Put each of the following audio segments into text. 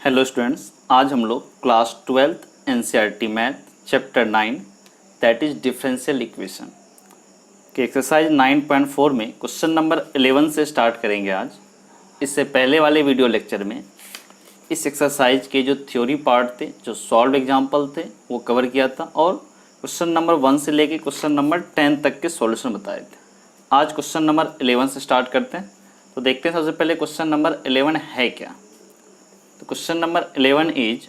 Hello students, आज हम लोग class 12th NCERT math chapter 9 that is differential equation के एक्सरसाइज 9.4 में क्वेश्चन नंबर 11 से स्टार्ट करेंगे आज। इससे पहले वाले वीडियो लेक्चर में इस एक्सरसाइज के जो थ्योरी पार्ट थे, जो सॉल्व एग्जाम्पल थे, वो कवर किया था और क्वेश्चन नंबर 1 से लेके क्वेश्चन नंबर 10 तक के सॉल्यूशन बताए थे। आज क्वेश्चन नंबर 11 से स्टार्ट करते हैं। तो देखते हैं सबसे पहले क्वेश्चन नंबर 11 है क्या। तो question number 11 is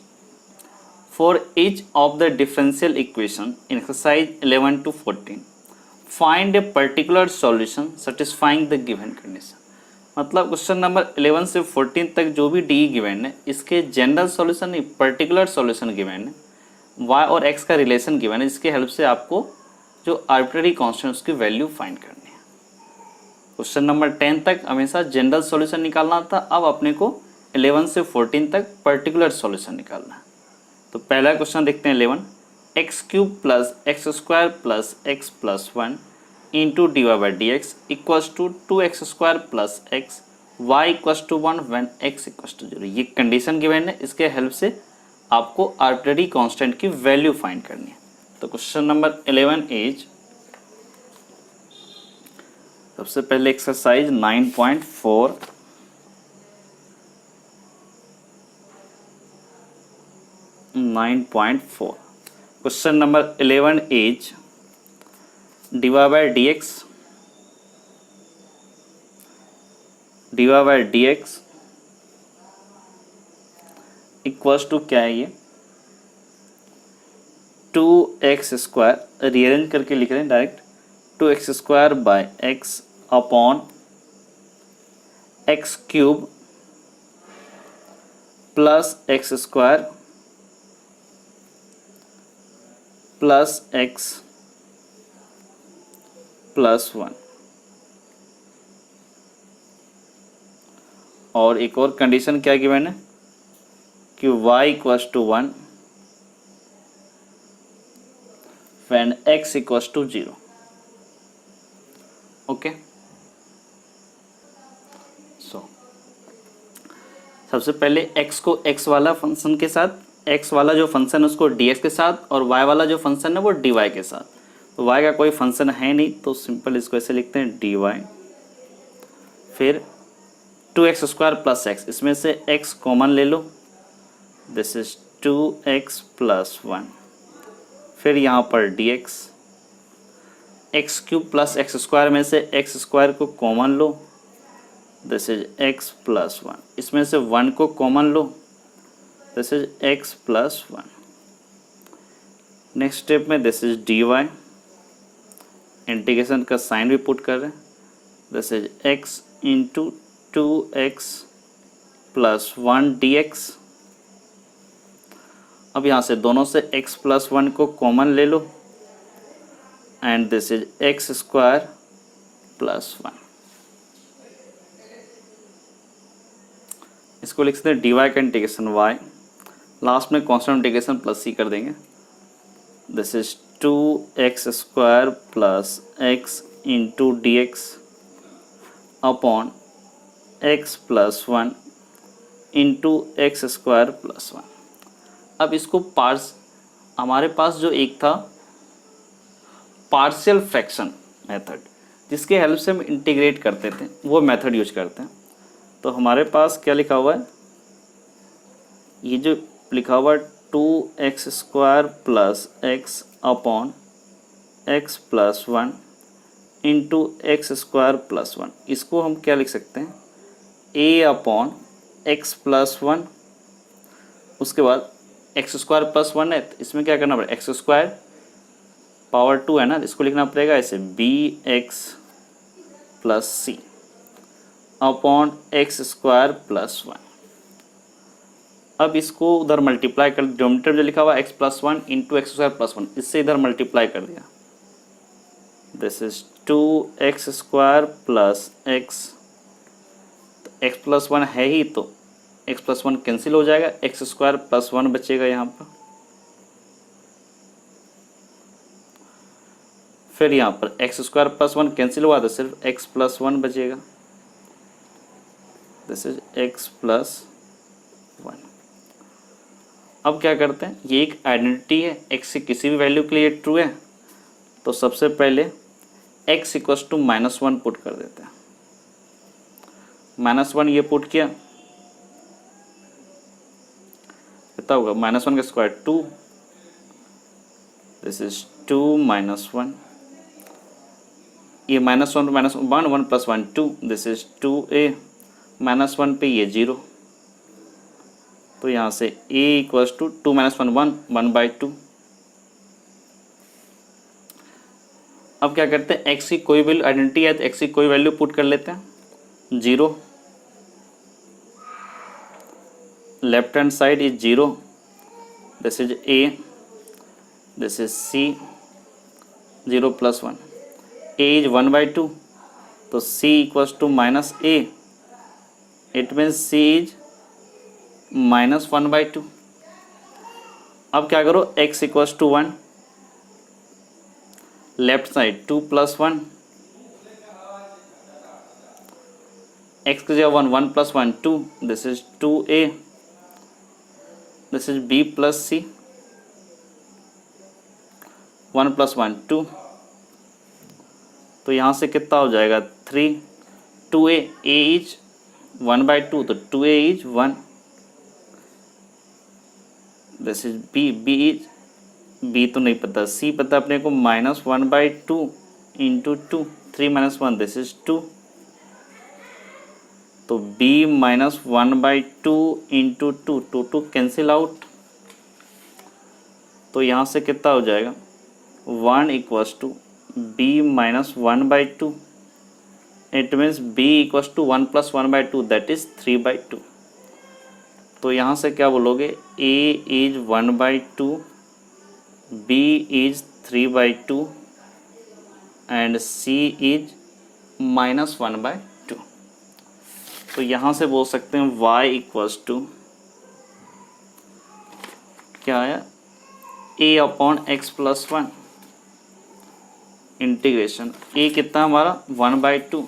for each of the differential equation in exercise 11 to 14 find a particular solution satisfying the given condition. मतलब क्वेश्चन नंबर 11 से 14 तक जो भी डी गिवन है, इसके जनरल सॉल्यूशन नहीं, पर्टिकुलर सॉल्यूशन गिवन है, y और x का रिलेशन गिवन है, इसके हेल्प से आपको जो आर्बिट्रेरी कांस्टेंट उसकी वैल्यू फाइंड करनी है। क्वेश्चन नंबर 10 तक हमेशा जनरल सॉल्यूशन निकालना था, अब अपने को 11 से 14 तक पर्टिकुलर सॉल्यूशन निकालना है। तो पहला क्वेश्चन देखते हैं 11, x cube plus x square plus x plus 1 into d y by d x equals to 2x square plus x y equals to 1 when x equals to 0। ये कंडीशन गिवन है, इसके help से आपको arbitrary constant की value find करनी है। तो question number 11 is, सबसे पहले exercise 9.4 9.4 question number 11 is dy by dx equals to क्या है ये 2x स्क्वायर, रीअरेंज करके लिख रहे हैं direct, 2x square by x upon x cube plus x square plus x plus 1। और एक और कंडीशन क्या गिवन है कि y equals to 1 when x equals to 0। Okay, so सबसे पहले x को x वाला फंक्शन के साथ, x वाला जो फंक्शन है उसको dx के साथ, और y वाला जो फंक्शन है वो dy के साथ। तो y का कोई फंक्शन है नहीं, तो सिंपल इसको ऐसे लिखते हैं dy, फिर 2x स्क्वायर प्लस x, इसमें से x कॉमन ले लो, दिस इज 2x प्लस 1, फिर यहाँ पर dx, x cube plus x square में से x स्क्वायर को कॉमन लो, दिस इज x प्लस 1, इसमें से 1 को कॉमन लो, this is x plus 1। Next step में दिस इज dy, इंटीग्रेशन का साइन भी पुट कर रहे हैं, this is x into 2x plus 1 dx। अब यहाँ से दोनों से x प्लस 1 को कॉमन ले लो, and this is x square plus 1। इसको लिख सकते हैं dy का इंटीग्रेशन y, लास्ट में कांस्टेंट इंटीग्रेशन प्लस c कर देंगे, this is 2x square plus x into dx upon x plus 1 into x square plus 1। अब इसको पार्स, हमारे पास जो एक था पार्शियल फ्रैक्शन मेथड, जिसके हेल्प से हम इंटीग्रेट करते थे, वो मेथड यूज करते हैं। तो हमारे पास क्या लिखा हुआ है, ये जो लिखा हुआ है 2x square plus x upon x plus 1 into x square plus 1, इसको हम क्या लिख सकते हैं a अपॉन एक्स प्लस 1, उसके बाद एक्स स्क्वायर प्लस 1 है, तो इसमें क्या करना पड़ेगा, एक्स स्क्वायर पावर 2 है ना, इसको लिखना पड़ेगा ऐसे bx प्लस सी अपॉन एक्स स्क्वायर प्लस 1। अब इसको उधर मल्टीप्लाई कर, डिनोमिनेटर जो लिखा हुआ x plus 1 into x square plus 1, इससे इधर मल्टीप्लाई कर दिया, this is 2x square plus x, x plus 1 है ही तो x प्लस 1 कैंसिल हो जाएगा, एक्स स्क्वायर प्लस 1 बचेगा यहाँ पर, फिर यहाँ पर एक्स स्क्वायर प्लस 1 कैंसिल हुआ तो सिर्फ x प्लस 1 बचेगा, दिस इज x प्लस 1। अब क्या करते हैं, ये एक आइडेंटिटी है, एक्स की किसी भी वैल्यू के लिए ट्रू है, तो सबसे पहले x इक्वल्स टू -1 पुट कर देते हैं। -1 ये पुट किया, कितना होगा, -1 का स्क्वायर 2, दिस इज 2 -1, ये -1 -1 1 + 1 2, दिस इज 2a, -1 पे ये 0, तो यहाँ से a इक्वल्स टू 2 - 1 1 1/2। अब क्या करते हैं, x की कोई वैल्यू आइडेंटिटी है तो x की कोई वैल्यू पुट कर लेते हैं, 0, left hand side is 0, this is a, this is c, 0 + 1, a is 1/2, तो c equals to -a, it means c is -1/2। अब क्या करो, x equals to 1, left side 2 + 1, x की जगह 1 1 + 1 2, this is 2a, this is b + c, 1 + 1 2, तो यहाँ से कितना हो जाएगा 3, 2a, a इज 1/2, तो 2a is 1, this is b is, b तो नहीं पता, c पता अपने को, -1/2 इंटू 2, 3 - 1, दिस इज 2, तो b -1/2 इंटू 2, 2 कैंसिल आउट, तो यहाँ से कितना हो जाएगा 1 equals to b -1/2, it means b equals to 1 + 1/2, that is 3/2। तो यहाँ से क्या बोलोगे, a is 1/2, b is 3/2 and c is -1/2। तो यहाँ से बोल सकते हैं y इक्वल्स टू क्या आया, a/x + 1 इंटीग्रेशन, a कितना हमारा 1/2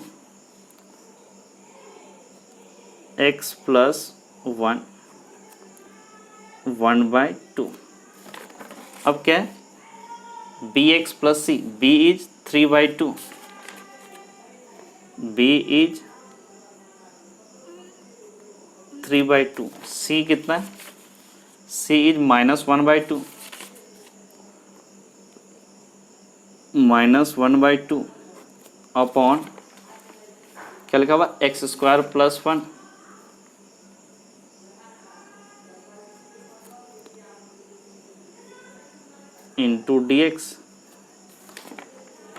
x + 1 1/2। अब क्या है, bx + c, b is 3/2, b is 3/2, c कितना है, c इज -1/2, -1/2 अपॉन क्या लिखा हुआ, x² + 1 इंटू dx,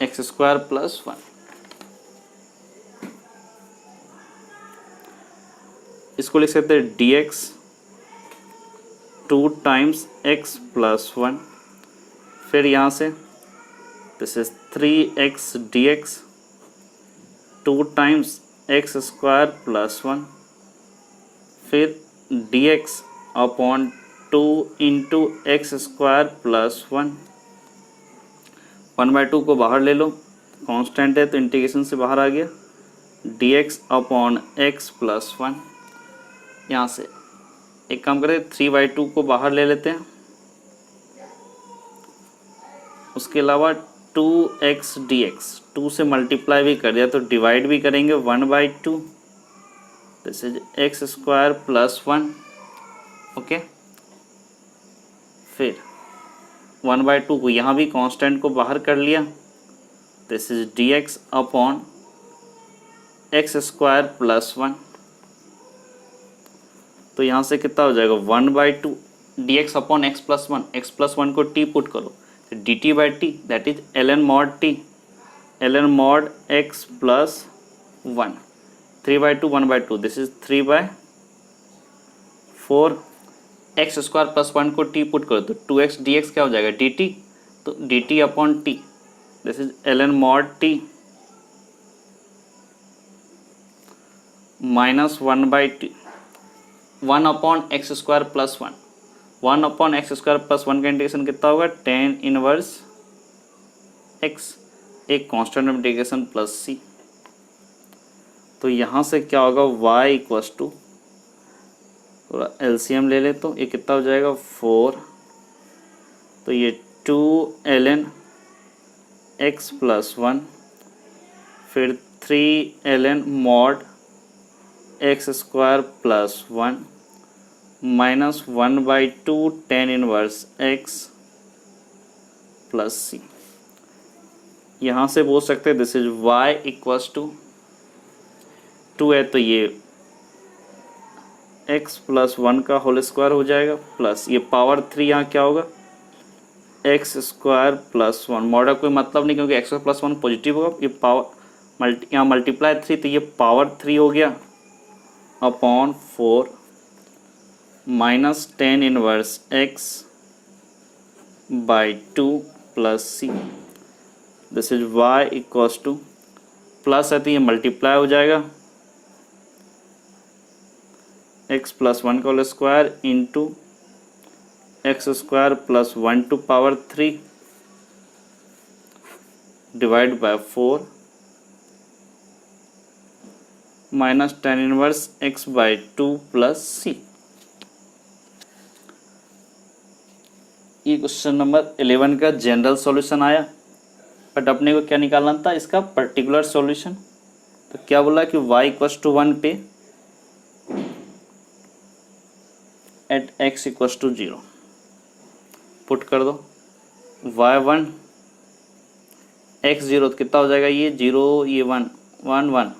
x² + 1, इसको लिख सकते हैं dx 2 टाइम्स x + 1, फिर यहाँ से this is 3x dx 2 times x² + 1, फिर dx अपॉन 2 इंटू x² + 1, 1/2 को बाहर ले लो, कांस्टेंट है तो इंटीग्रेशन से बाहर आ गया, dx अपॉन x + 1, यहाँ से एक काम करें 3/2 को बाहर ले लेते हैं, उसके अलावा 2x dx 2 से मल्टीप्लाई भी कर दिया तो डिवाइड भी करेंगे 1/2, दिस इज x² + 1, ओके, फिर 1/2 को यहाँ भी कांस्टेंट को बाहर कर लिया, this is dx upon x² + 1, तो यहाँ से कितना हो जाएगा 1/2 dx अपॉन x + 1 को t पुट करो, dt/t that is ln mod t, ln mod x + 1, 3/2 1/2, this is 3/4, x² + 1 को t पुट करो तो 2x dx क्या हो जाएगा dt, तो dt upon t, this is ln mod t -1/2, 1 upon x² + 1, 1 upon x² + 1 का integration कितना होगा, tan इनवर्स x, एक कांस्टेंट इंटीग्रेशन प्लस c, तो यहाँ से क्या होगा y इक्वल्स टू थोड़ा एलसीएम ले ले तो ये कितना हो जाएगा 4, तो ये 2 ln x प्लस 1, फिर 3 ln mod x square plus 1 minus 1/2 tan inverse x plus C. यहाँ से बोल सकते हैं this is y equals to 2 है तो ये x प्लस 1 का होल स्क्वायर हो जाएगा, प्लस ये पावर 3 यहाँ क्या होगा एक्स स्क्वायर प्लस 1। मॉड कोई मतलब नहीं क्योंकि एक्स प्लस 1 पॉजिटिव होगा, ये पावर यहाँ मल्टीप्लाई 3 तो ये पावर 3 हो गया upon 4 minus tan inverse x by 2 plus c. This is y equals to plus है तो ये मल्टीप्लाई हो जाएगा x प्लस 1 का whole square into x square plus 1 to power 3 divide by 4 minus tan inverse x by 2 plus C. ये question number 11 का general solution आया, but अपने को क्या निकालना था इसका पर्टिकुलर सॉल्यूशन। तो क्या बोला कि y इक्वल्स टू 1 पे at x equals to 0 put कर दो, y1 x0 तो कितना हो जाएगा ये 0 ये 1 1 1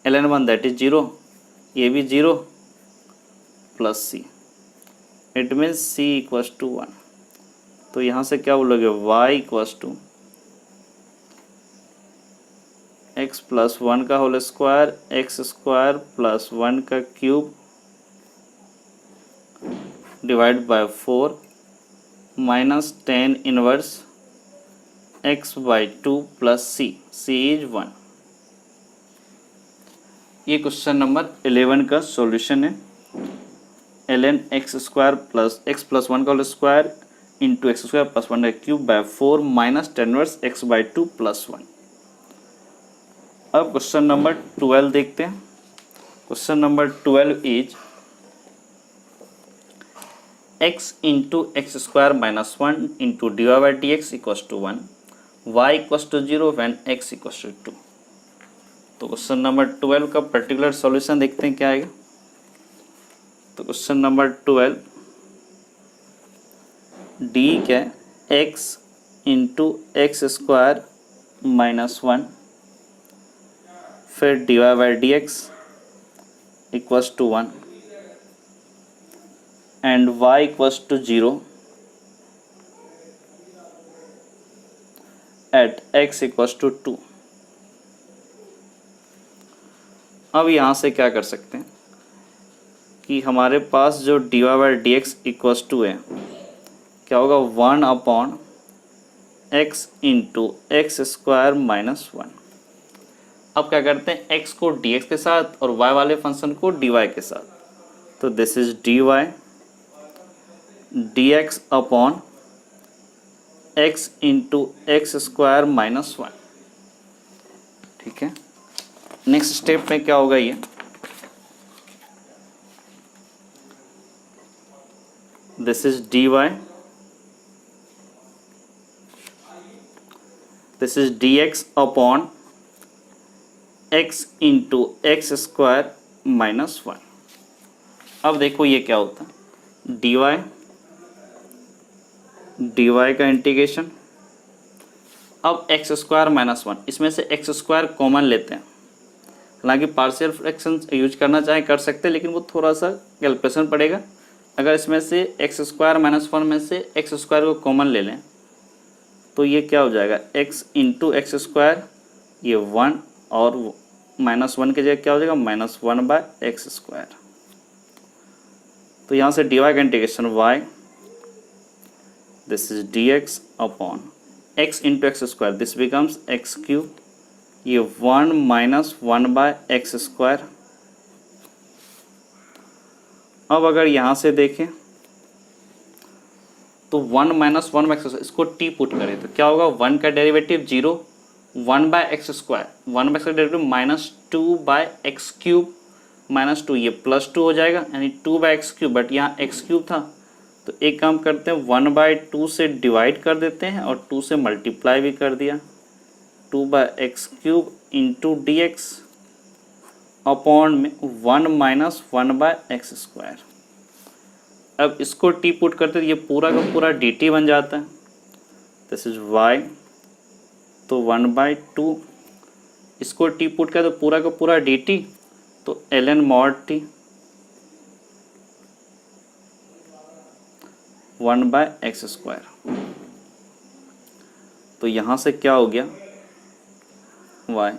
ln 1 दैट इज 0, ये भी 0 plus c, it means c equals to 1। तो यहाँ से क्या बोलोगे y equals to x plus 1 का whole square x square plus 1 का cube divide by 4 minus tan inverse x by 2 plus c, c is 1। ये क्वेश्चन नंबर 11 का solution है। ln x square plus x plus 1 का whole square into x square plus 1 का cube by 4 minus tan inverse x by 2 plus 1। अब question number 12 देखते हैं। Question number 12 is x into x square minus 1 into d y by d x equals to 1, y equals to 0 when x equals to 2। तो question number 12 का particular solution देखते हैं क्या आएगा। तो क्वेश्चन नंबर 12 डी क्या है x into x square minus 1 फिर d y by d x equals to 1 and y equals to 0 at x equals to 2। अब यहाँ से क्या कर सकते हैं कि हमारे पास जो d y by d x equals to है क्या होगा 1 upon x into x square minus 1। अब क्या करते हैं x को dx के साथ और y वाले फंक्शन को dy के साथ। तो this is dy dx upon x into x square minus 1। ठीक है, नेक्स्ट स्टेप में क्या होगा ये this is dy, this is dx upon x into x square minus 1। अब देखो ये क्या होता है dy का इंटीग्रेशन। अब एक्स स्क्वायर माइनस 1, इसमें से एक्स स्क्वायर कॉमन लेते हैं। हालांकि पार्शियल फ्रैक्शन यूज करना चाहे कर सकते हैं, लेकिन वो थोड़ा सा कैलकुलेशन पड़ेगा। अगर इसमें से एक्स स्क्वायर माइनस 1 में से एक्स स्क्वायर को कॉमन ले लें तो ये क्या हो जाएगा x इंटू एक्स स्क्वायर, ये 1 और माइनस 1 की जगह क्या हो जाएगा माइनस 1 बाय एक्स स्क्वायर। तो यहाँ से dy का integration y, this is dx upon x into x square, this becomes x cube, ये 1 माइनस 1 बाय एक्स स्क्वायर। अब अगर यहाँ से देखें तो 1 माइनस 1 बाय एक्स स्क्वायर, इसको t पुट करें तो क्या होगा 1 का derivative 0, 1 by x square, 1 by x का derivative minus 2 by x cube -2, ये +2 हो जाएगा, यानी 2/x³, बट यहाँ x³ था, तो एक काम करते हैं 1/2 से डिवाइड कर देते हैं और 2 से मल्टीप्लाई भी कर दिया। 2/x³ इंटू dx अपॉन में 1 माइनस 1/x²। अब इसको t पुट करते तो ये पूरा का पूरा dt बन जाता है, दिस इज y, तो 1/2, इसको t पुट कर तो पूरा का पूरा dt, तो ln mod t 1/x²। तो यहाँ से क्या हो गया, y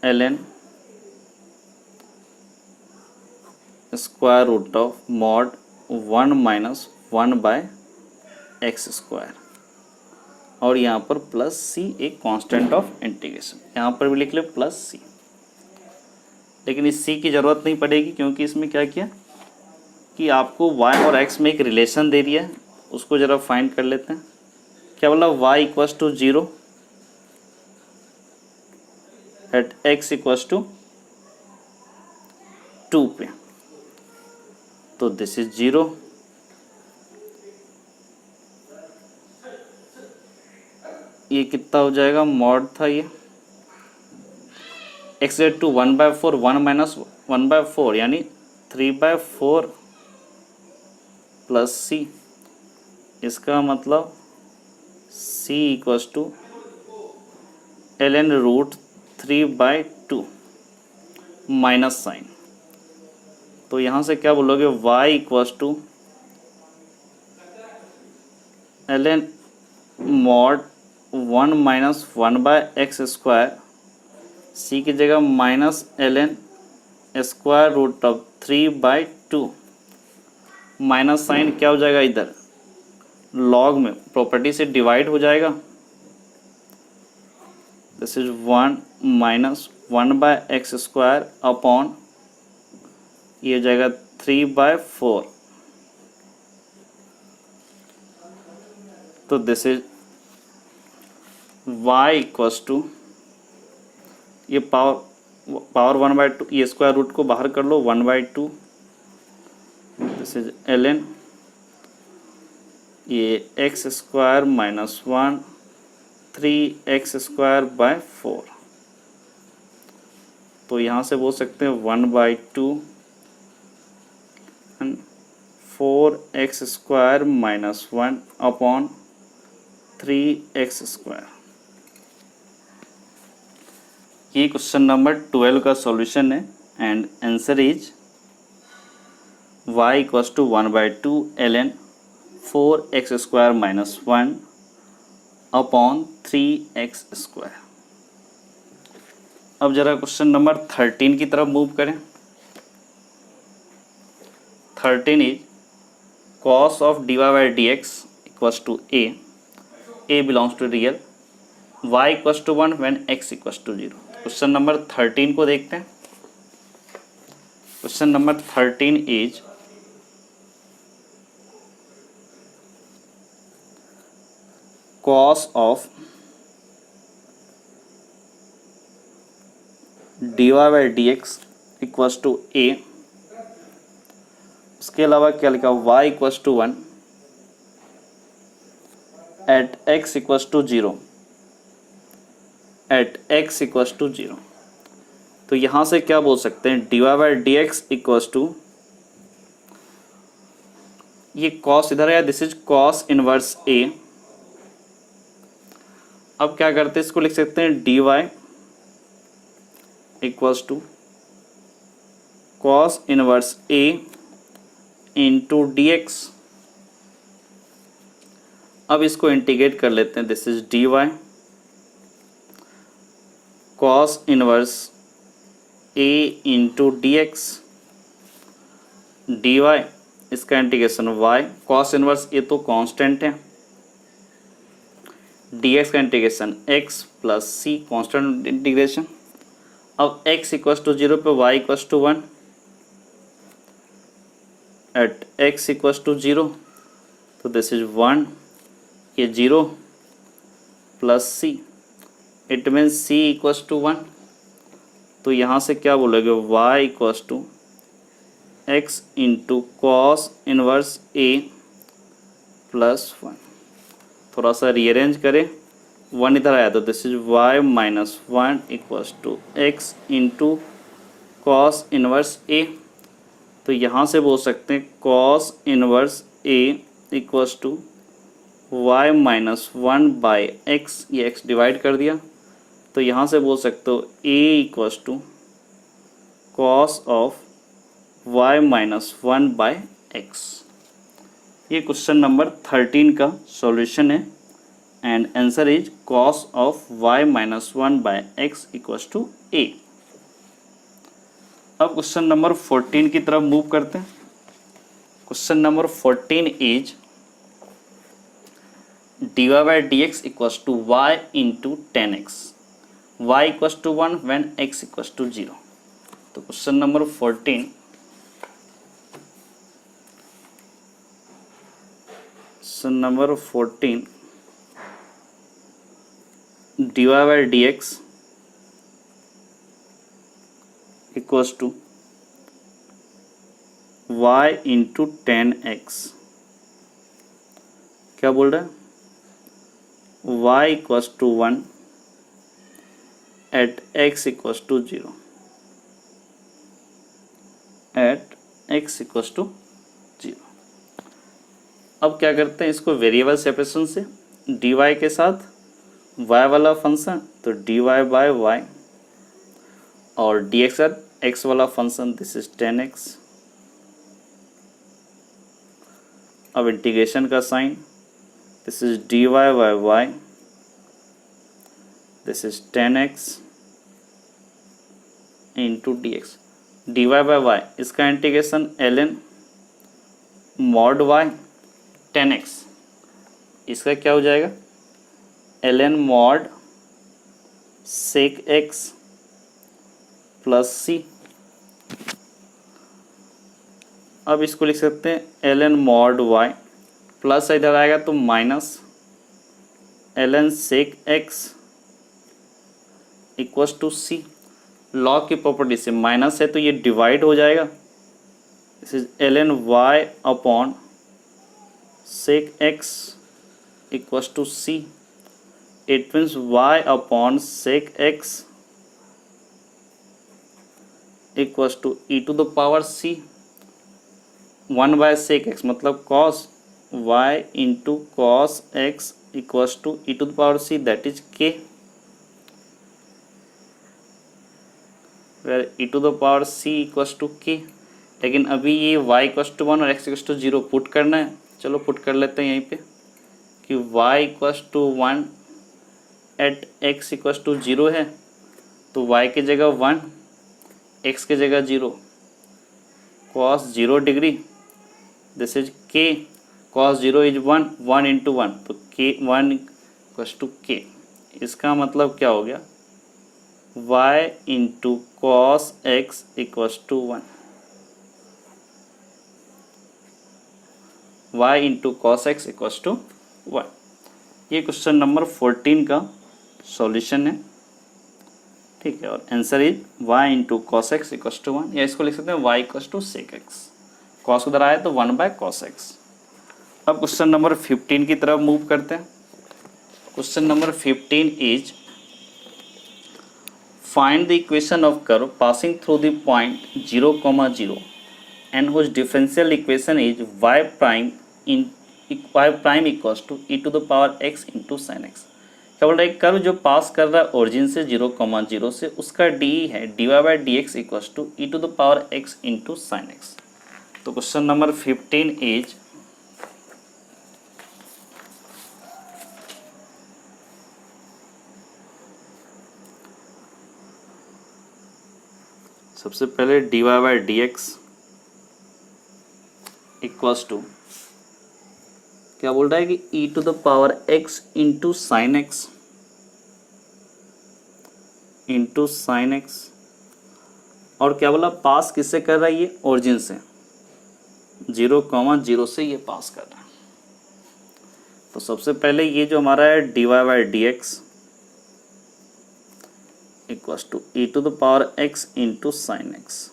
ln square root of mod 1 minus 1/x², और यहाँ पर प्लस c एक कांस्टेंट ऑफ इंटीग्रेशन, यहाँ पर भी लिख ले प्लस c, लेकिन इस c की ज़रूरत नहीं पड़ेगी क्योंकि इसमें क्या किया कि आपको y और x में एक रिलेशन दे दिया है, उसको ज़रा फाइंड कर लेते हैं। क्या बोला, y equals to 0 at x equals to 2 पे, तो दिस इज 0। ये कितना हो जाएगा, मॉड था ये x रेट टू 1/4, 1 माइनस 1/4 यानी 3/4 प्लस c, इसका मतलब c equals to ln root 3/2 minus sign, तो यहाँ से क्या बोलोगे, y equals to ln mod 1 minus 1/x², c की जगह minus ln square root of 3/2 minus sign क्या हो जाएगा, इधर लॉग में प्रॉपर्टी से डिवाइड हो जाएगा, this is 1 minus 1/x² upon ये हो जाएगा 3/4, तो this is y equals to, ये पावर 1/2, ये स्क्वायर रूट को बाहर कर लो, 1/2, दिस इज ln ये x² माइनस 1 3x²/4, तो यहाँ से बोल सकते हैं 1/2 and 4x² minus 1 upon 3x²। ये क्वेश्चन नंबर 12 का सॉल्यूशन है and answer is y equals to 1/2 ln 4x² minus 1 upon 3x²। अब जरा क्वेश्चन नंबर 13 की तरफ मूव करें। 13 is cos of dy/dx equals to a belongs to real, y equals to 1 when x equals to 0। Question number 13 को देखते हैं। Question number 13 is cos of dy/dx equals to a, उसके अलावा क्या लिखा, y equals to 1 at x equals to 0, at x equals to 0। तो यहाँ से क्या बोल सकते हैं, dy/dx इक्वस टू, ये cos इधर है, this is cos inverse a। अब क्या करते हैं, इसको लिख सकते हैं dy equals to cos inverse a into dx। अब इसको इंटीग्रेट कर लेते हैं, this is dy cos inverse a into dx, dy इसका integration y, cos inverse a तो कांस्टेंट है, dx का integration x plus c constant integration. अब x इक्वस टू 0 पे y equals to 1 at x equals to 0, तो this is 1, ये 0 plus c, it means c equals to 1 तो यहाँ से क्या बोलोगे, y equals to x into cos inverse a plus 1। थोड़ा सा रीअरेंज करें, 1 इधर आया तो this is y minus 1 equals to x into cos inverse a। तो यहाँ से बोल सकते हैं cos inverse a equals to y minus 1 by x, ये x डिवाइड कर दिया। तो यहाँ से बोल सकते हो a equals to cos of y minus 1 by x. ये क्वेश्चन नंबर 13 का सॉल्यूशन है and answer is cos of y minus 1 by x equals to a। अब क्वेश्चन नंबर 14 की तरफ मूव करते हैं। Question number 14 is dy by dx equals to y into 10x, y equals to 1 when x equals to 0। तो question number 14, question number 14 dy by dx equals to y into 10x। क्या बोल रहा है, y equals to 1 at x equals to 0, at x equals to 0। अब क्या करते हैं इसको वेरिएबल सेपरेशन से, dy के साथ y वाला फंक्शन तो dy बाय y और dx x वाला फंक्शन दिस इज 10x। अब इंटीग्रेशन का sign, this is dy by y, this is 10x into dx, dy by y इसका integration ln mod y 10x, इसका क्या हो जाएगा ln mod sec x plus c। अब इसको लिख सकते हैं ln मॉड y प्लस इधर आएगा तो minus ln sec x equals to c। Log की प्रॉपर्टी से माइनस है तो ये डिवाइड हो जाएगा, this is ln y upon sec x equals to c। It means y upon sec x equals to e to the power c, 1 by sec x मतलब cos y into cos x equals to e to the power c that is k, where e to the power c equals to k। लेकिन अभी ये y equals to 1 और x equals to 0 put करना है, चलो put कर लेते हैं यहीं पे कि y equals to 1 at x equals to 0 है तो y की जगह 1, x की जगह 0, cos 0 degree this is k, cos 0 is 1, 1 into 1 तो k 1 इक्वल्स टू k। इसका मतलब क्या हो गया, y into cos x equals to 1, y into cos x equals to 1। ये क्वेश्चन नंबर 14 का सॉल्यूशन है, ठीक है। और answer is y into cos x equals to 1, या इसको लिख सकते हैं y equals to sec x, cos उधर आया तो 1 बाय कॉस एक्स। अब क्वेश्चन नंबर 15 की तरफ मूव करते हैं। Question number 15 is find the equation of curve passing through the point 0, 0 and which differential equation is y prime equals to e to the power x into sine x. क्या बोल रहा है, curve जो पास कर रहा है ओरिजिन से 0, 0 से, उसका डी है dy by d x equals to e to the power x into sine x. तो क्वेश्चन नंबर 15 इज सबसे पहले dy by d x equals to क्या बोल रहा है कि e to the power x into sine x into sine x, और क्या बोला पास किससे कर रहा है, ये ओरिजिन से 0, 0 से ये पास कर रहा है। तो सबसे पहले ये जो हमारा है dy by d x equals to e to the power x into sine x.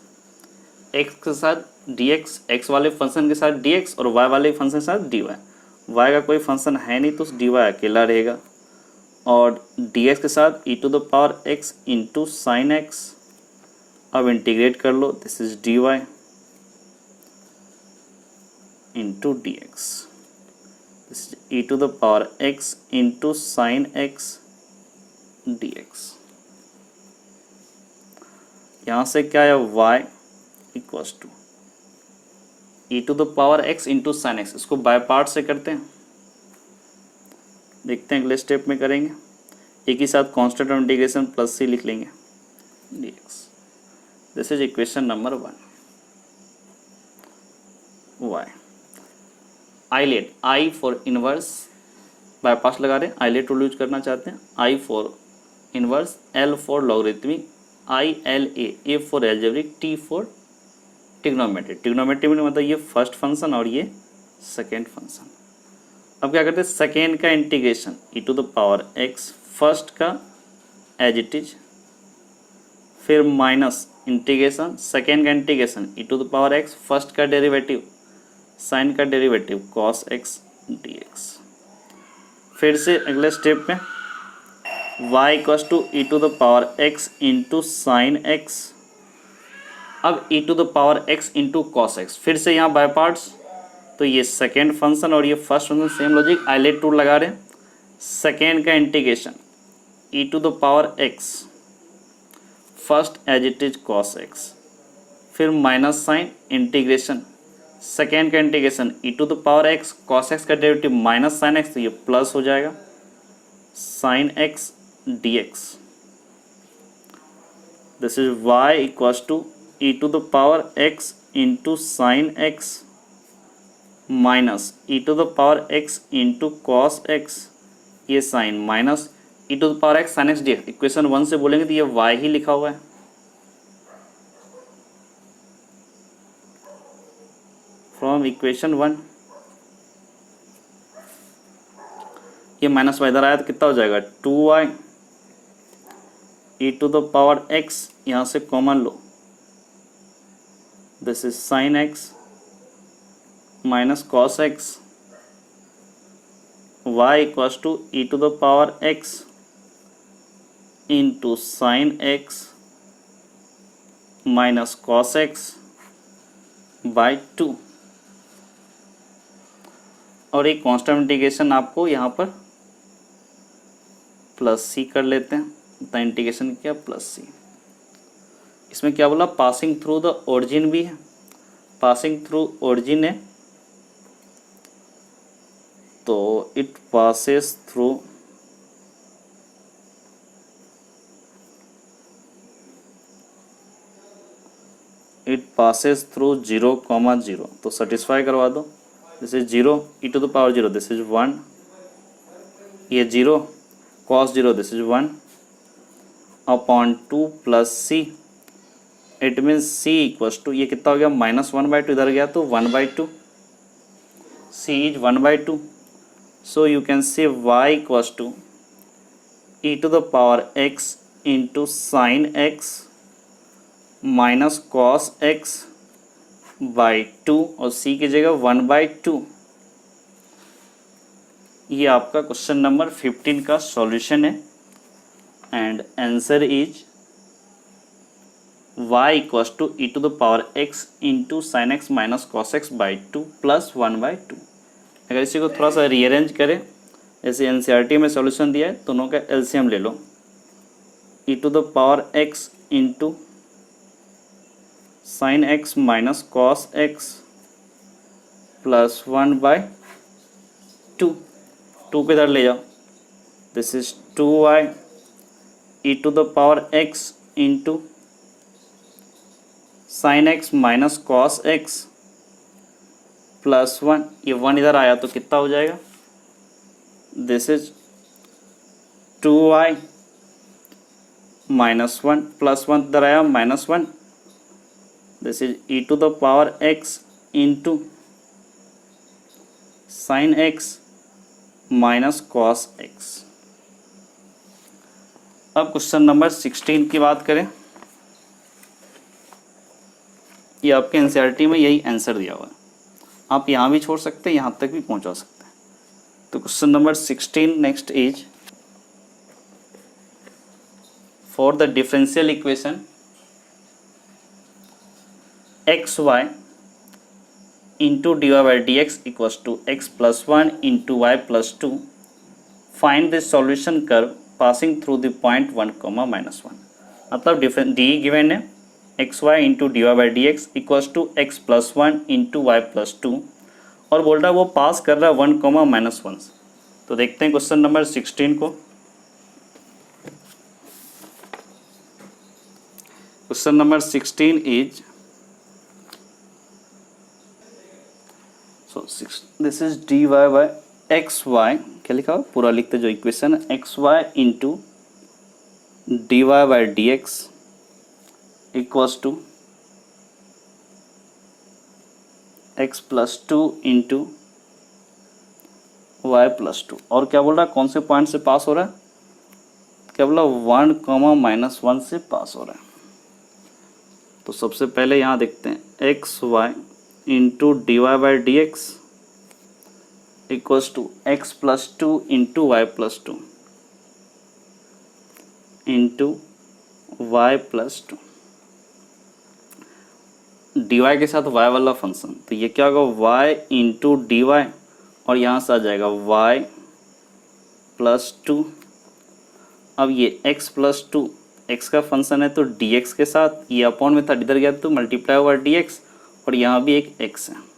X के साथ डी एक्स वाले फंक्शन के साथ डी एक्स और वाई वाले फंक्शन के साथ डी वाई। वाई का कोई फंक्शन है नहीं तो डी वाई अकेला रहेगा, और डी एक्स के साथ e to the power x into sine x. अब इंटीग्रेट कर लो, this is d y into d x, this is e to the power x into sine x d x. यहाँ से क्या है, y equals to e to the power x into sine x. इसको by part से करते हैं, देखते हैं अगले स्टेप में करेंगे। एक ही साथ कांस्टेंट और इंटीग्रेशन प्लस सी लिख लेंगे dx। This is equation number 1। y ILATE I for inverse, by parts लगा रहे हैं, आइलेट रूल यूज करना चाहते हैं। I for inverse, L for logarithmic, I L A for algebraic, T for trigonometric. Trigonometric में मतलब ये फर्स्ट फंक्शन और ये सेकेंड फंक्शन। अब क्या करते हैं, सेकेंड का integration e to the power x, first का एज इट इज, फिर माइनस इंटीग्रेशन सेकेंड का integration e to the power x, first का डेरिवेटिव साइन का derivative cos x d x. फिर से अगले स्टेप में y equals to e to the power x into sine x. अब e to the power x into cos x, फिर से यहाँ बाय पार्ट्स, तो ये सेकेंड फंक्शन और ये first function same logic, ILATE tool लगा रहे हैं। सेकेंड का integration e to the power x, first as it is cos x, फिर माइनस साइन इंटीग्रेशन सेकेंड का integration e to the power x, cos x का derivative minus sine x, तो ये plus हो जाएगा sine x d x. This is y equals to e to the power x into sine x minus e to the power x into cos x, ये sine minus e to the power x sine x d x. Equation 1 से बोलेंगे तो ये y ही लिखा हुआ है। From equation 1 ये minus Y इधर आया तो कितना हो जाएगा, 2y e to the power x, यहाँ से कॉमन लो, this is sine x minus cos x, y equals to e to the power x into sine x minus cos x by 2। और एक कांस्टेंट इंटीग्रेशन आपको यहाँ पर plus सी कर लेते हैं, तो इंटीग्रेशन क्या प्लस सी। इसमें क्या बोला, पासिंग थ्रू द ओरिजिन भी है, पासिंग थ्रू ओरिजिन है तो it passes through it passes through 0,0, तो सेटिस्फाई करवा दो। This is 0 e to the power 0, this is 1, ये 0 cos 0, this is 1 upon 2 plus c. It means c equals to, ये कितना हो गया, -1/2, इधर गया तो 1/2, c is 1/2। So you can say y equals to e to the power x into sine x minus cos x by 2, और c की जगह 1/2। ये आपका क्वेश्चन नंबर 15 का सॉल्यूशन है, and answer is y equals to e to the power x into sine x minus cos x by 2 plus 1/2। अगर इसी को थोड़ा सा रीअरेंज करें, जैसे एनसीईआरटी में सॉल्यूशन दिया है, दोनों का एलसीएम ले लो, e to the power x into sine x minus cos x plus 1/2, 2 को इधर ले जाओ, this is 2y e to the power x into sine x minus cos x plus 1, ये 1 इधर आया तो कितना हो जाएगा, this is 2y minus 1 plus 1 इधर आया -1, this is e to the power x into sine x minus cos x. अब क्वेश्चन नंबर 16 की बात करें, ये आपके एनसीईआरटी में यही आंसर दिया हुआ है, आप यहाँ भी छोड़ सकते हैं, यहाँ तक भी पहुँचा सकते हैं। तो question number 16 next is for the differential equation x y into d y by d x equals to x plus 1 into y plus 2, find the solution curve passing through the point 1, -1। मतलब differential given है x y into d y by d x equals to x plus 1 into y plus 2, और बोल रहा है वो पास कर रहा है 1, -1 से। तो देखते हैं क्वेश्चन नंबर 16 को। Question number 16 is this is d y by x y, क्या लिखा हुआ पूरा लिखते जो इक्वेशन है, x y into d y by d x equals to x plus 2 into y plus 2, और क्या बोल रहा है कौन से पॉइंट से पास हो रहा है, क्या बोला 1, -1 से पास हो रहा है। तो सबसे पहले यहाँ देखते हैं x y into d y by d x equals to x plus 2 into y plus 2 into y plus 2, d y के साथ वाई वाला फंक्शन, तो ये क्या होगा वाई इंटू डी वाई, और यहाँ से आ जाएगा वाई प्लस 2। अब ये x प्लस 2 x का फंक्शन है तो dx के साथ ये अपॉन में था, इधर गया तो मल्टीप्लाई हुआ dx, और यहाँ भी एक x है।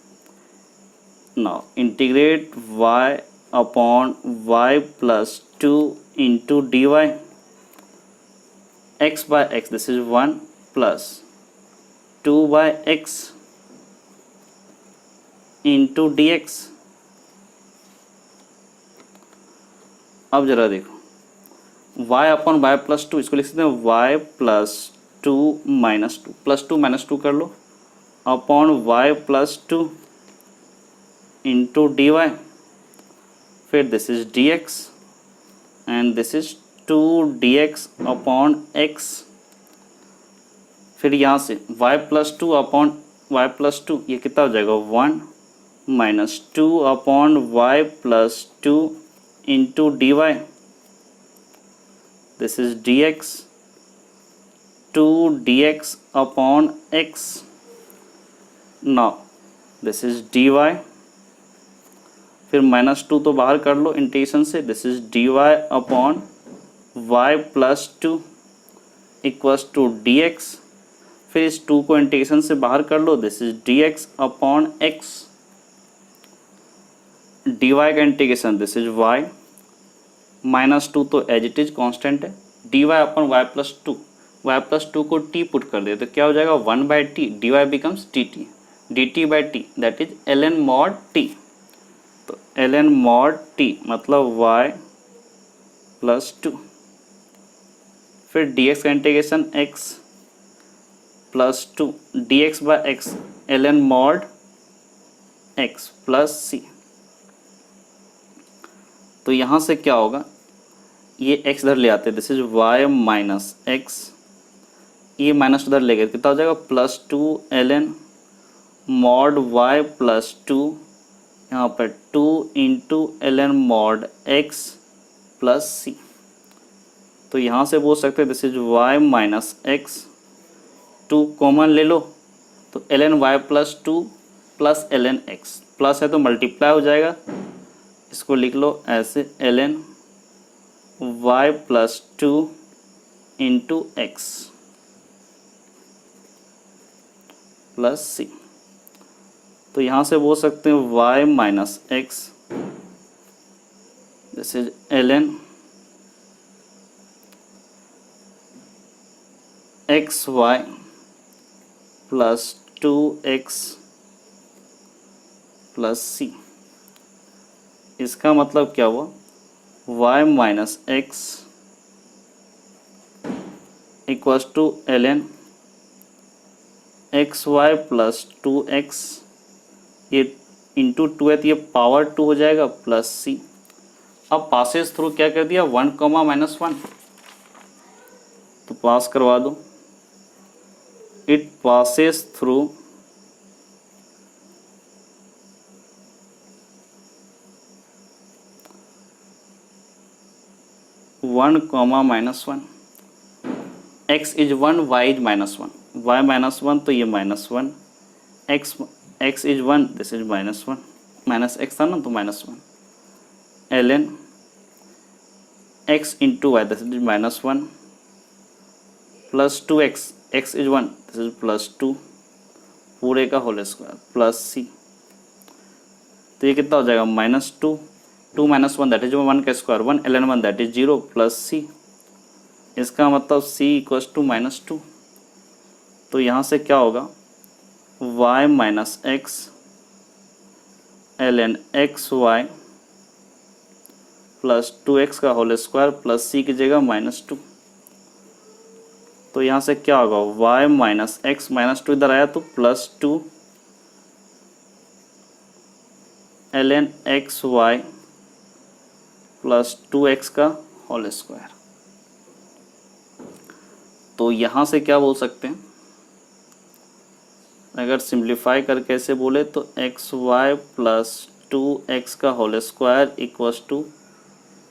Now integrate y upon y plus 2 into d y, x by x this is 1 plus 2 by x into d x. अब जरा देखो y अपॉन वाई प्लस 2, इसको लिख सकते हैं y plus 2 minus 2, plus 2 minus 2 कर लो, upon y plus 2 into d y, फिर this is d x and this is 2 dx upon x, फिर यहाँ से y plus 2 upon y plus 2, ये कितना हो जाएगा 1 minus 2 upon y plus 2 into d y, this is dx 2 dx upon x। Now this is dy, फिर minus 2 तो बाहर कर लो इंटीग्रेशन से, this is dy upon y plus 2 equals to dx, फिर इस 2 को इंटीग्रेशन से बाहर कर लो, this is dx upon x, dy का integration this is y, minus 2 तो एज इट इज कॉन्स्टेंट है, dy upon y plus 2, y plus 2 को t पुट कर दे तो क्या हो जाएगा 1 by T, dy becomes dt, dt by t that is ln mod t। तो ln मॉड t मतलब y प्लस 2, फिर dx का integration x plus 2 dx by x ln mod x plus c। तो यहाँ से क्या होगा, ये x इधर ले आते हैं, this is y minus x, ये माइनस उधर ले गए कितना हो जाएगा plus 2 ln mod y plus 2, यहाँ पर 2 into ln mod x plus c। तो यहाँ से बोल सकते हैं this is y minus x, 2 common ले लो तो ln y plus 2 plus ln x, plus है तो मल्टीप्लाई हो जाएगा, इसको लिख लो ऐसे ln y plus 2 into x plus c। तो यहाँ से बोल सकते हैं y minus x, this is ln x y plus 2x plus c। इसका मतलब क्या हुआ y minus x equals to ln x y plus 2x, ये इंटू 2 है तो ये पावर 2 हो जाएगा प्लस c। अब पासेस थ्रू क्या कर दिया 1, -1, तो पास करवा दो। It passes through 1, -1। x is 1, y is -1, y -1 तो ये -1, x is 1, this is -1, minus x था ना तो -1, ln x into Y this is -1 plus 2x, x is 1, this is +2 पूरे का होल स्क्वायर प्लस c। तो ये कितना हो जाएगा -2, 2 - 1 दैट इज 1 का square 1, ln 1 that is 0 plus c। इसका मतलब c इक्वल्स टू -2। तो यहाँ से क्या होगा y minus x ln xy plus 2x का होल स्क्वायर प्लस c की जगह -2। तो यहाँ से क्या होगा y माइनस एक्स -2 इधर आया तो +2 ln xy प्लस 2x का होल स्क्वायर। तो यहाँ से क्या बोल सकते हैं, अगर सिंप्लीफाई करके ऐसे बोले तो xy प्लस 2x का whole square equals to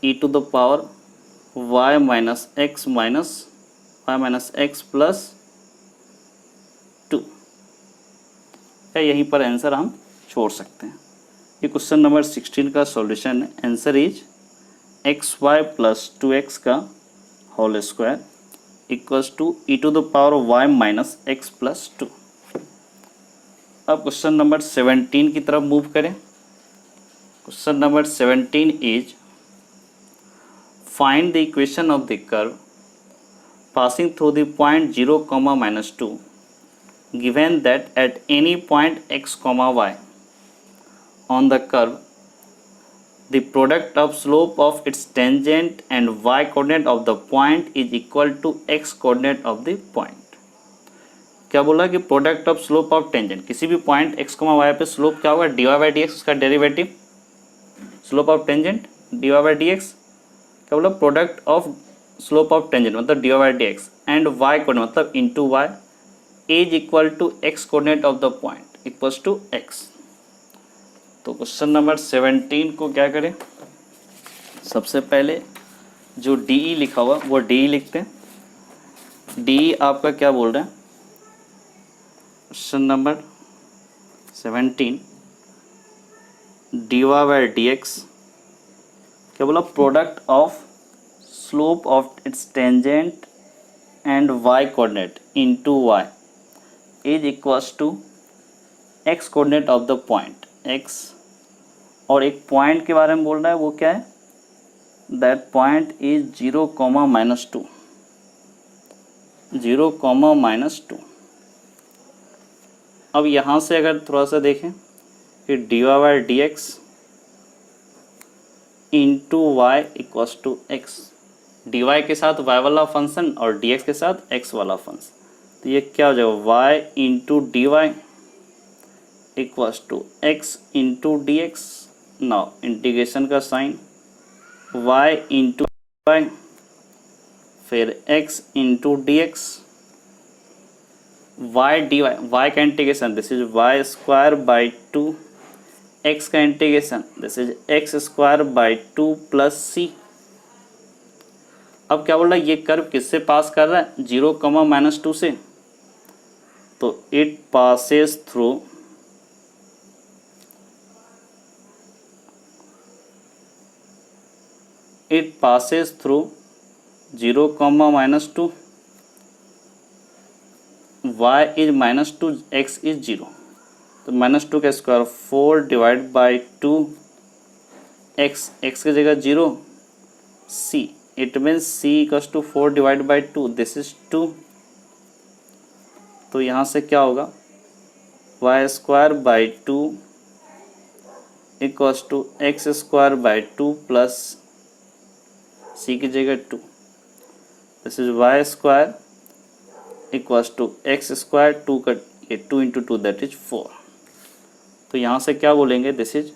e to the power y minus x plus 2। क्या यहीं पर आंसर हम छोड़ सकते हैं। ये क्वेश्चन नंबर 16 का सॉल्यूशन है। Answer is xy plus 2x का whole square equals to e to the power y minus x plus 2। अब क्वेश्चन नंबर 17 की तरफ मूव करें। Question number 17 is find the equation of the curve passing through the point 0, -2 given that at any point x, y on the curve the product of slope of its tangent and y coordinate of the point is equal to x coordinate of the point। क्या बोला कि product of slope of tangent, किसी भी point x, y पे slope क्या होगा dy/dx, उसका derivative slope of tangent dy/dx। क्या बोला product of slope of tangent मतलब dy/dx एंड y कोऑर्डिनेट मतलब into y is equal to x coordinate of the point equals to x। तो question number 17 को क्या करें, सबसे पहले जो डी लिखा हुआ वो डी लिखते हैं। डी आपका क्या बोल रहा है, क्वेश्चन नंबर 17 dy/dx क्या बोला product of slope of its tangent and y coordinate into y is equals to x coordinate of the point x, और एक पॉइंट के बारे में बोल रहा है वो क्या है, that point is 0, -2 0, -2। अब यहाँ से अगर थोड़ा सा देखें कि dy/dx into y equals to x, dy के साथ y वाला फंक्शन और dx के साथ x वाला फंक्शन। तो ये क्या हो जाएगा y into d y equals to x into d x. Now integration का साइन y इंटू वाई फिर x into d x, y d y, y का integration this is y square by 2, x का integration this is x square by 2 plus c। अब क्या बोल रहा है ये कर्व किससे पास कर रहा है 0, -2 से, तो it passes through it passes through 0, -2 y is -2 x is 0, तो -2 का square 4 divide by 2 x, x की जगह 0 c, it means c equals to 4 divide by 2 this is 2। तो यहाँ से क्या होगा y square by 2 equals to x square by 2 plus c की जगह 2, this is y square equals to x square 2 का ये 2 इंटू 2 दैट इज 4। तो यहाँ से क्या बोलेंगे this is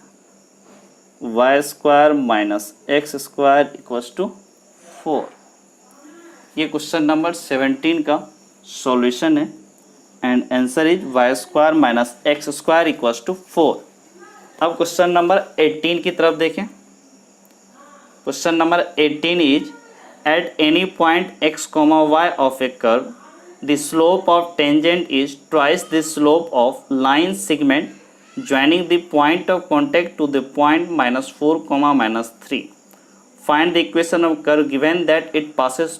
y square minus x square equals to 4। ये क्वेश्चन नंबर 17 का सॉल्यूशन है and answer is y square minus x square equals to 4। अब क्वेश्चन नंबर 18 की तरफ देखें। Question number 18 is at any point x, y of a curve the slope of tangent is twice the slope of line segment joining the point of contact to the point -4, -3. Find the equation of curve given that it passes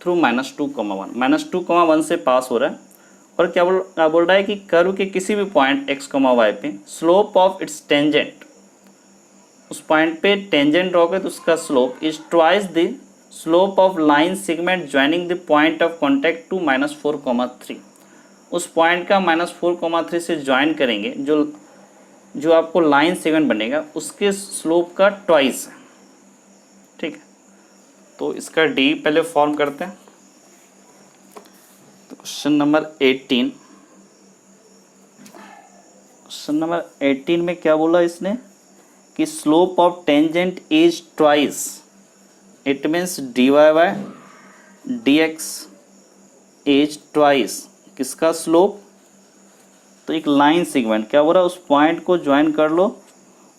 through -2, 1. -2, 1 से पास हो रहा है और क्या बोल रहा है कि कर्व के किसी भी पॉइंट x, y पे स्लोप ऑफ इट्स टेंजेंट, उस पॉइंट पे टेंजेंट ड्रॉ तो उसका slope is twice the slope of line segment joining the point of contact to -4, 3। उस पॉइंट का -4, 3 से ज्वाइन करेंगे जो आपको लाइन सेगमेंट बनेगा उसके स्लोप का ट्वाइस है। ठीक है, तो इसका डी पहले फॉर्म करते हैं। तो क्वेश्चन नंबर 18 में क्या बोला इसने कि slope of tangent is twice, it means d y by d x is twice किसका स्लोप। तो एक लाइन सेगमेंट क्या हो रहा है, उस पॉइंट को ज्वाइन कर लो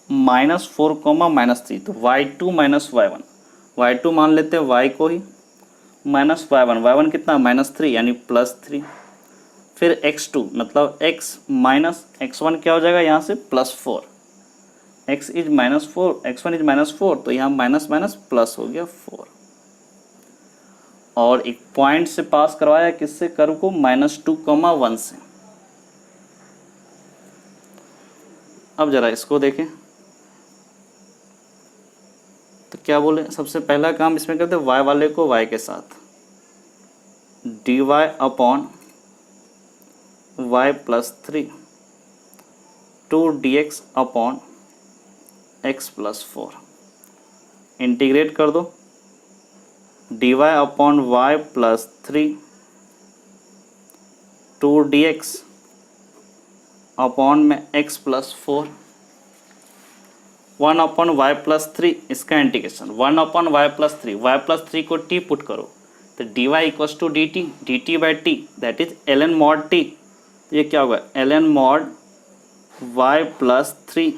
-4, -3, तो y2 माइनस y1, y2 मान लेते हैं y को ही, माइनस y1 कितना -3 यानी +3, फिर x2 मतलब x माइनस x1 क्या हो जाएगा यहाँ से +4, x इज -4, x1 इज -4, तो यहाँ माइनस माइनस प्लस हो गया 4, और एक पॉइंट से पास करवाया किससे, कर्व को -2, 1 से। अब जरा इसको देखें तो क्या बोले, सबसे पहला काम इसमें करते हैं y वाले को y के साथ dy upon y +3 2 dx upon x +4 integrate कर दो, dy upon y +3 2 dx upon में x +4 1 अपॉन y +3, इसका इंटीग्रेशन 1 अपॉन y +3 को t पुट करो तो dy equals to dt, dt by t that is ln mod t। ये क्या होगा ln मॉड y +3,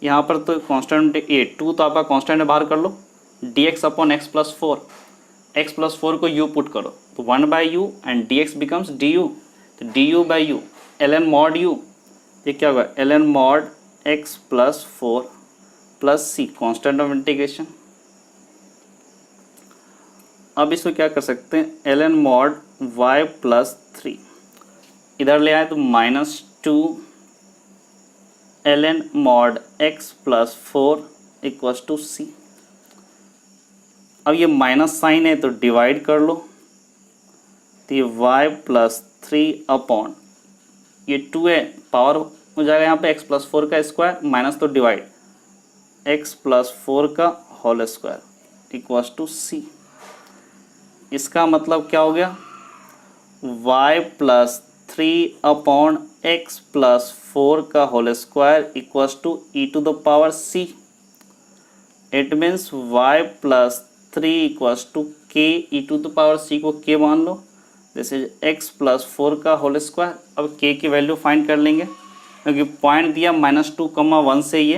यहाँ पर तो कांस्टेंट ये 2 तो आपका कांस्टेंट है, बाहर कर लो, dx अपॉन x +4 को u पुट करो तो 1 by u and dx becomes du, तो du by u ln mod u, ये क्या होगा ln mod x +4 plus c constant of integration. अब इसको क्या कर सकते हैं, ln मॉड y +3 इधर ले आए तो -2 ln mod x +4 equals to c। अब ये माइनस साइन है तो डिवाइड कर लो, तो ये y +3 अपॉन ये 2 है, पावर हो जाएगा यहाँ पे x +4 का स्क्वायर माइनस तो डिवाइड x +4 का whole square equals to c। इसका मतलब क्या हो गया, y +3 अपॉन x +4 का whole square equals to e⁻c। It means y +3 equals to k e⁻c को k मान लो, दिस इज x +4 का होल स्क्वायर। अब k की वैल्यू फाइंड कर लेंगे क्योंकि पॉइंट दिया -2, 1 से ये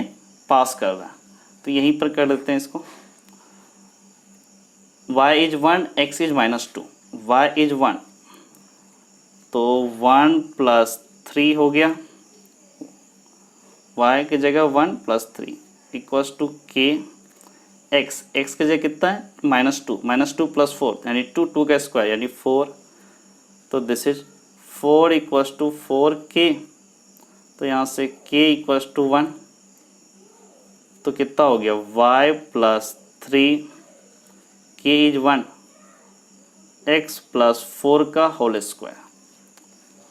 पास कर रहा है, तो यहीं पर कर देते हैं इसको। y is 1, x is -2, y is 1 तो 1 + 3 हो गया, y की जगह 1 + 3 इक्वल्स टू k, x की जगह कितना है -2 + 4 यानी 2 का स्क्वायर यानी 4, तो this is 4 equals to 4k, तो यहाँ से k इक्वल्स टू 1, तो कितना हो गया y +3 k इज 1 x +4 का होल स्क्वायर।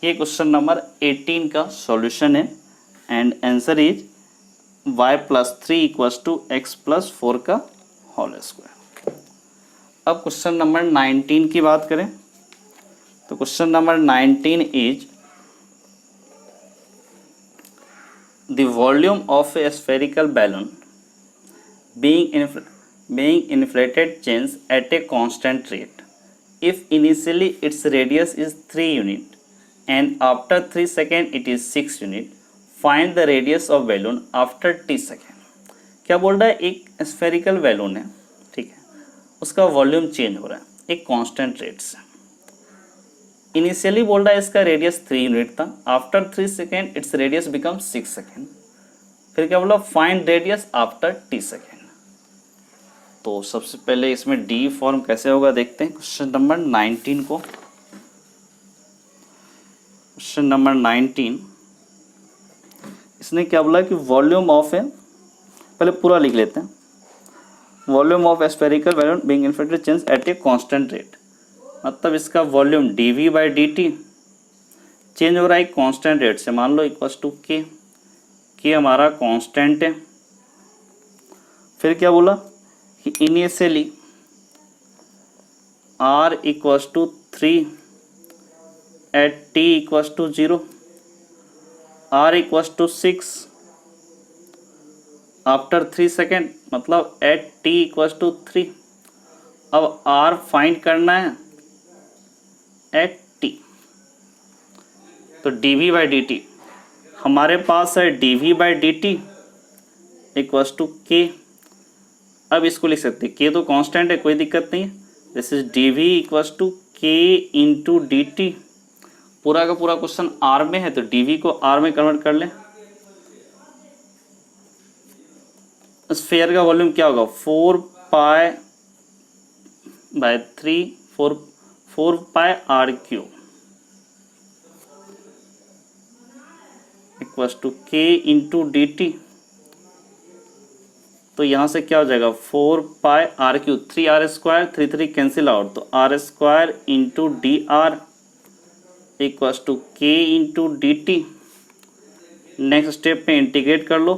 ये क्वेश्चन नंबर 18 का सॉल्यूशन है and answer is y +3 equals to x +4 का होल स्क्वायर। अब क्वेश्चन नंबर 19 की बात करें तो question number 19 is the volume of a spherical balloon being being inflated change at a constant rate. If initially its radius is 3 unit and after 3 second it is 6 unit, find the radius of balloon after t second. क्या बोल रहा है, एक spherical balloon है, ठीक है, उसका volume change हो रहा है एक कांस्टेंट रेट से। इनिशियली बोल रहा है इसका रेडियस 3 यूनिट था, after 3 second its radius become 6 second. फिर क्या बोला, find radius after T second. तो सबसे पहले इसमें डी फॉर्म कैसे होगा देखते हैं क्वेश्चन नंबर 19 को। क्वेश्चन नंबर 19 इसने क्या बोला कि वॉल्यूम ऑफ है, पहले पूरा लिख लेते हैं, volume of spherical balloon being inflated change at a constant rate. मतलब इसका volume dv by dt change हो रहा है कांस्टेंट रेट से, मान लो इक्वल्स टू के हमारा कांस्टेंट है। फिर क्या बोला कि initially r equals to 3 at t equals to 0, r equals to 6 after 3 second, मतलब एट t इक्वल्स टू 3। अब r फाइंड करना है एट t, तो dv बाई dt हमारे पास है dv by dt equals to k। अब इसको लिख सकते हैं, k तो कांस्टेंट है, कोई दिक्कत नहीं है, this is dv equals to k into dt। पूरा का पूरा क्वेश्चन r में है तो dv को r में कन्वर्ट कर लें। स्फीयर का वॉल्यूम क्या होगा, 4 pi by 3 4 pi r cube equals to k into d t. तो यहाँ से क्या हो जाएगा, 4 pi r cube, 3 r square 3 3 cancel out, तो r square into d r equals to k into d t. Next step में integrate कर लो,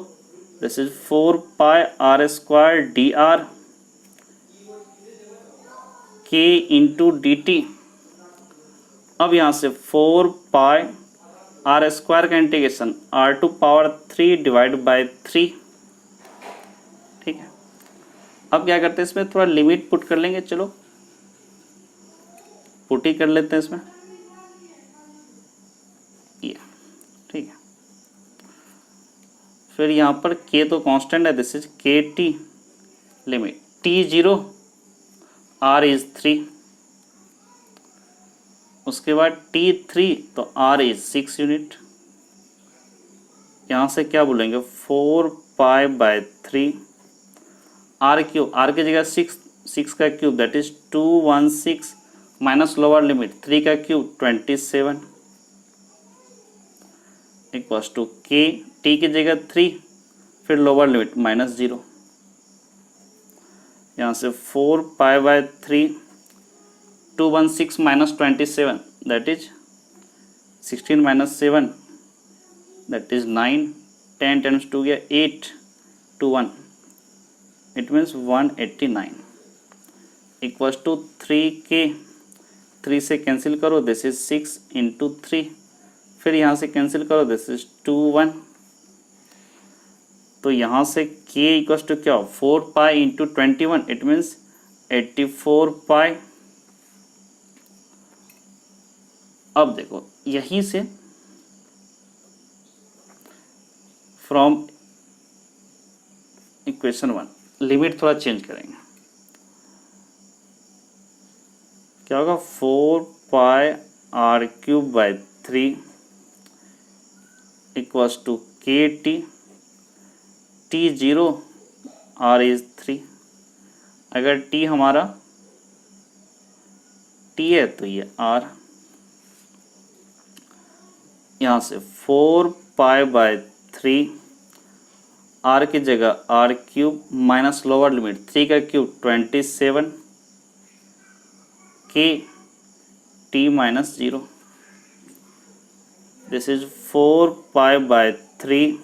this is 4 pi r square d r k into d t. अब यहाँ से 4 pi r square का integration r to power 3 divide by 3, ठीक है। अब क्या करते हैं, इसमें थोड़ा लिमिट पुट कर लेंगे, चलो पुट ही कर लेते हैं इसमें, ये ठीक है। फिर यहाँ पर k तो कांस्टेंट है, दिस इज के T, limit t 0 r is 3, उसके बाद t3 तो r इज 6 यूनिट। यहाँ से क्या बोलेंगे, 4 pi by 3 r cube, r की जगह 6 का cube that is 216 minus lower limit 3 का cube 27 equals to k, t की जगह 3 फिर लोअर लिमिट माइनस 0। यहाँ से 4 pi by 3 216 minus 27 that is 16 minus 7 that is 9, 10 times 2 गया 8 to 1, it means 189 equals to 3k, 3 से कैंसिल करो, दिस इज 6 इंटू 3, फिर यहाँ से कैंसिल करो, दिस इज 2 1। तो यहाँ से k इक्वल्स टू क्या हो, 4 pi into 21, it means 84 pi. अब देखो यहीं से फ्रॉम इक्वेशन 1 लिमिट थोड़ा चेंज करेंगे, क्या होगा, 4 pi r cube by 3 equals to k t, t 0 r is 3। अगर टी हमारा टी है तो ये आर, यहाँ से 4 पाई बाय 3 आर की जगह r cube minus lower limit 3 का cube 27 k t minus 0, this is 4 pi by 3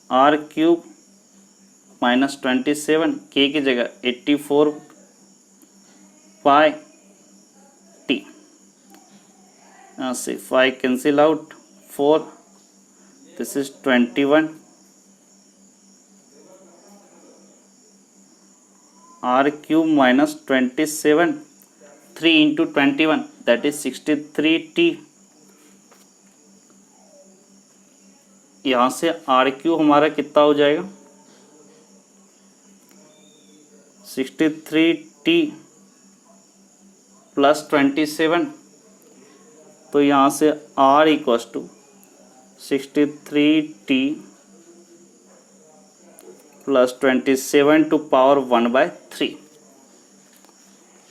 r cube minus 27 k की जगह 84 पाई टी। यहाँ से 5 cancel out, 4 this is 21 r cube minus 27, 3 into 21 that is 63t। यहाँ से are cube हमारा कितना हो जाएगा 63t प्लस 27, तो यहाँ से r equals to 63t plus 27 to power 1/3।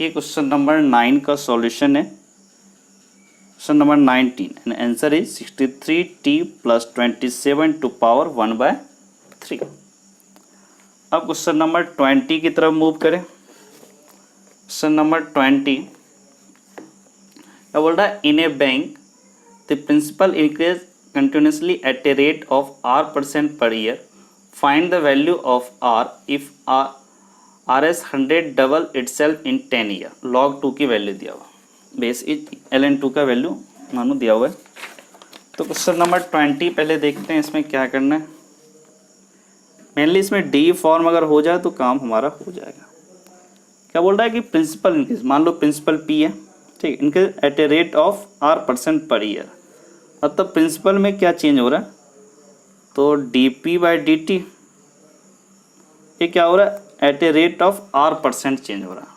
ये क्वेश्चन नंबर 9 का सॉल्यूशन है। Question number 19 and answer is 63t plus 27 to power 1/3। अब क्वेश्चन नंबर 20 की तरफ मूव करें। क्वेश्चन नंबर 20 बोल रहा है in a bank the principal increase continuously at a rate of r% per year, find the value of r if RS 100 double itself in 10 year. log 2 की value दिया हुआ, base is ln2 का value मानो दिया हुआ है। तो question number 20 पहले देखते हैं इसमें क्या करना है। मेनली इसमें डी फॉर्म अगर हो जाए तो काम हमारा हो जाएगा। क्या बोल रहा है कि प्रिंसिपल इंक्रीज, मान लो प्रिंसिपल पी है, ठीक, इनके at a rate of r% per year, मतलब प्रिंसिपल में क्या चेंज हो रहा है, तो dp/dt ये क्या हो रहा है at a rate of r% change हो रहा है,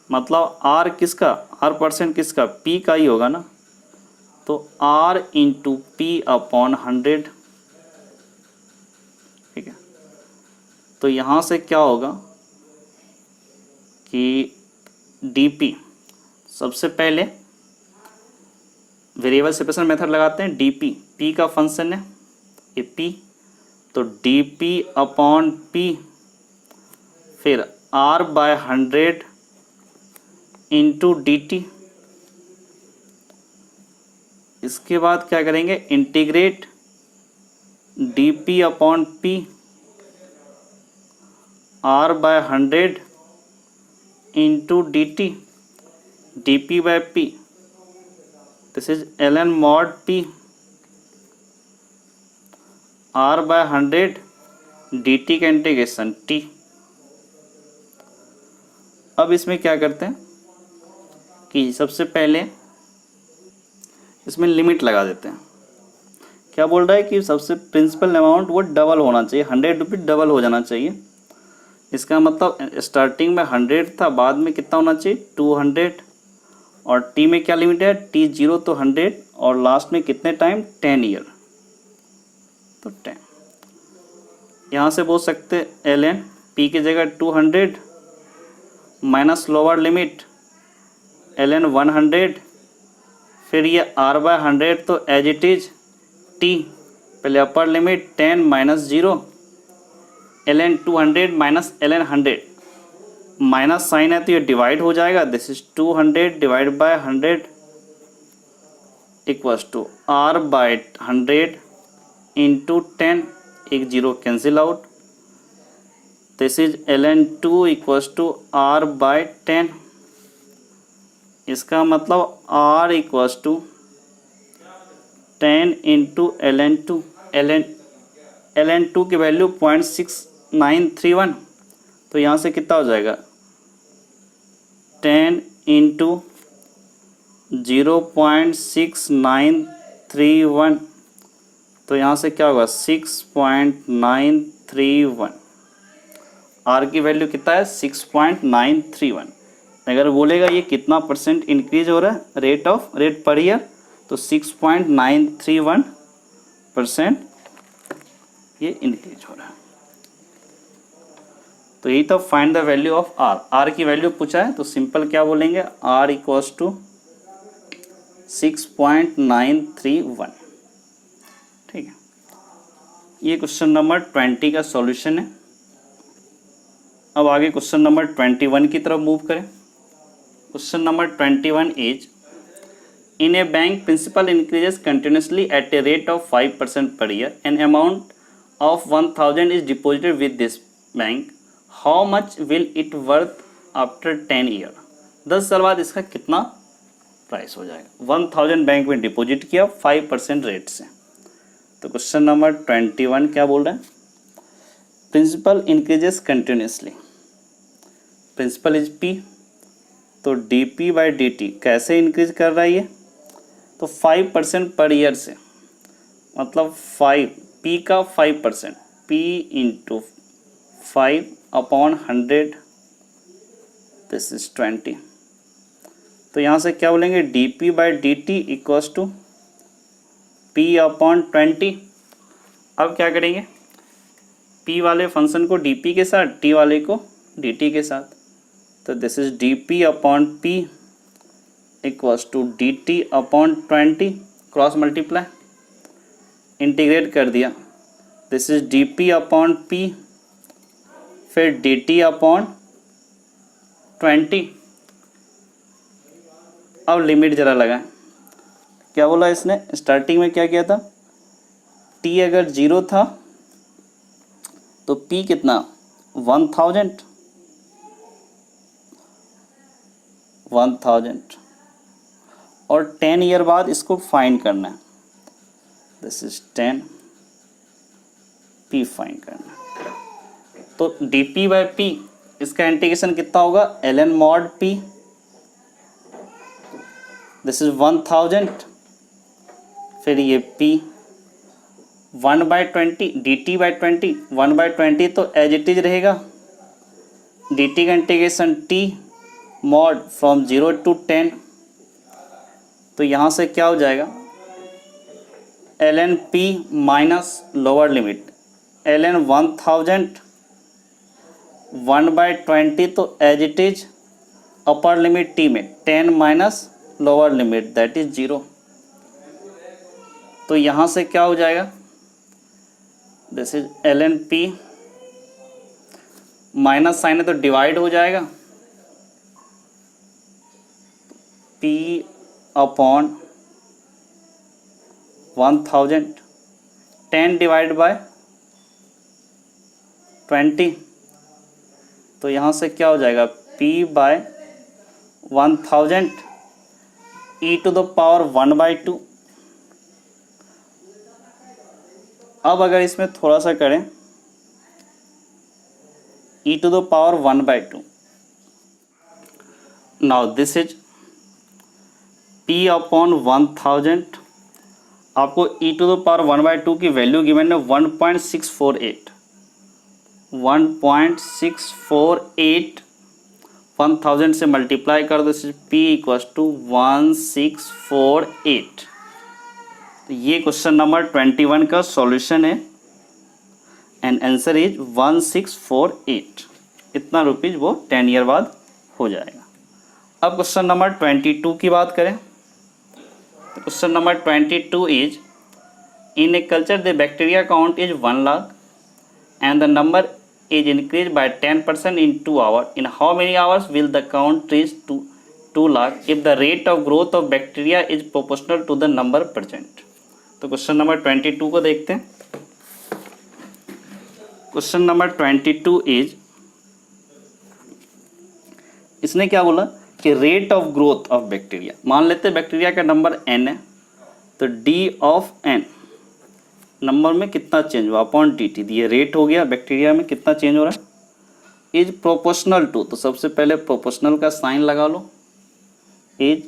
मतलब r किसका, r% किसका, p का ही होगा ना, तो r इंटू पी अपॉन 100, ठीक है। तो यहाँ से क्या होगा कि dp, सबसे पहले वेरिएबल सेपरेशन मेथड लगाते हैं, dp p का फंक्शन है ये p, तो dp अपॉन p, फिर r/100 इंटू dt। इसके बाद क्या करेंगे, integrate dp upon p r/100 into dt, dp/p, this is ln mod p, r/100 dt का इंटीग्रेशन t। अब इसमें क्या करते हैं कि सबसे पहले इसमें लिमिट लगा देते हैं। क्या बोल रहा है कि सबसे प्रिंसिपल अमाउंट वो डबल होना चाहिए, 100 रुपीज़ डबल हो जाना चाहिए। इसका मतलब स्टार्टिंग में 100 था, बाद में कितना होना चाहिए 200, और टी में क्या लिमिट है t0 तो 100, और लास्ट में कितने टाइम 10 ईयर, तो 10। यहाँ से बोल सकते ln p की जगह 200 माइनस लोअर लिमिट ln 100, फिर ये r/100 तो एज इट इज t, पहले upper limit 10 minus 0 ln 200 minus ln 100, minus sign है तो ये डिवाइड हो जाएगा, this is 200 divide by 100 equals to r/100 into 10, एक zero cancel out, this is ln2 equals to r/10। इसका मतलब r equals to 10 into ln2, ln2 की value 0.6931, तो यहाँ से कितना हो जाएगा 10 इंटू 0.6931, तो यहाँ से क्या होगा 6.931। आर की वैल्यू कितना है 6.931। अगर बोलेगा ये कितना परसेंट इंक्रीज हो रहा है रेट पर ईयर, तो 6.931% ये इंक्रीज हो रहा है। तो यही तो find the value of r. R की वैल्यू पूछा है तो सिंपल क्या बोलेंगे, आर इक्वल्स टू 6.931, ठीक है। ये क्वेश्चन नंबर 20 का सॉल्यूशन है। अब आगे क्वेश्चन नंबर 21 की तरफ मूव करें। Question number 21 is in a bank principal increases continuously at a rate of 5% per year, an amount of 1000 is deposited with this bank, how much will it worth after 10 year. 10 साल बाद इसका कितना price हो जाएगा। 1000 bank में deposit किया 5% rate से। तो क्वेश्चन नंबर 21 क्या बोल रहा है, principal increases continuously, principal is p, तो d p by d t कैसे इंक्रीज कर रहा है ये, तो 5% पर ईयर से, मतलब 5 पी का 5%, पी इंटू 5/100, दिस इज 20। तो यहाँ से क्या बोलेंगे, d p by d t equals to p/20। अब क्या करेंगे, p वाले फंक्शन को dp के साथ, t वाले को dt के साथ, तो this is dp/p equals to dt/20, cross multiply, integrate कर दिया, दिस इज dp/p फिर dt/20। अब लिमिट जरा लगाएं, क्या बोला इसने, स्टार्टिंग में क्या किया था, t अगर 0 था तो p कितना 1000 और 10 ईयर बाद इसको फाइंड करना है, दिस इज 10 p फाइंड करना है। तो dp बाई p इसका इंटीग्रेशन कितना होगा, ln mod p, this is 1000, फिर ये p 1/20 dt/20, 1/20 तो एज इट इज रहेगा, dt का integration t mod from 0 to 10, तो यहाँ से क्या हो जाएगा, ln p minus lower limit ln 1000 1/20, तो as it is upper limit t में 10 minus lower limit that is 0, तो यहाँ से क्या हो जाएगा, this is ln p, minus sign है तो डिवाइड हो जाएगा, p/1000, 10 डिवाइड बाय 20, तो यहाँ से क्या हो जाएगा, p/1000 e⁻² 1/2। अब अगर इसमें थोड़ा सा करें, e⁻² 1/2, now this is p/1000, आपको e⁻² 1/2 की वैल्यू गिवन है 1.648, 1000 से मल्टीप्लाई कर दो, p इक्वल्स टू 1648। तो ये क्वेश्चन नंबर 21 का सॉल्यूशन है एंड आंसर इज 1648। इतना रुपीज वो 10 ईयर बाद हो जाएगा। अब क्वेश्चन नंबर 22 की बात करें तो question number 22 is in a culture the bacteria count is 1 lakh and the number is increased by 10% in 2 hours. In how many hours will the count reach to 2 lakh if the rate of growth of bacteria is proportional to the number present? तो question number 22 को देखते हैं। Question number 22 is, इसने क्या बोला कि rate of growth of bacteria, मान लेते हैं बैक्टीरिया का नंबर n है, तो d ऑफ n नंबर में कितना चेंज हुआ अपॉन dt, ये रेट हो गया, बैक्टीरिया में कितना चेंज हो रहा है, इज प्रोपोर्शनल टू, तो सबसे पहले प्रोपोर्शनल का साइन लगा लो, is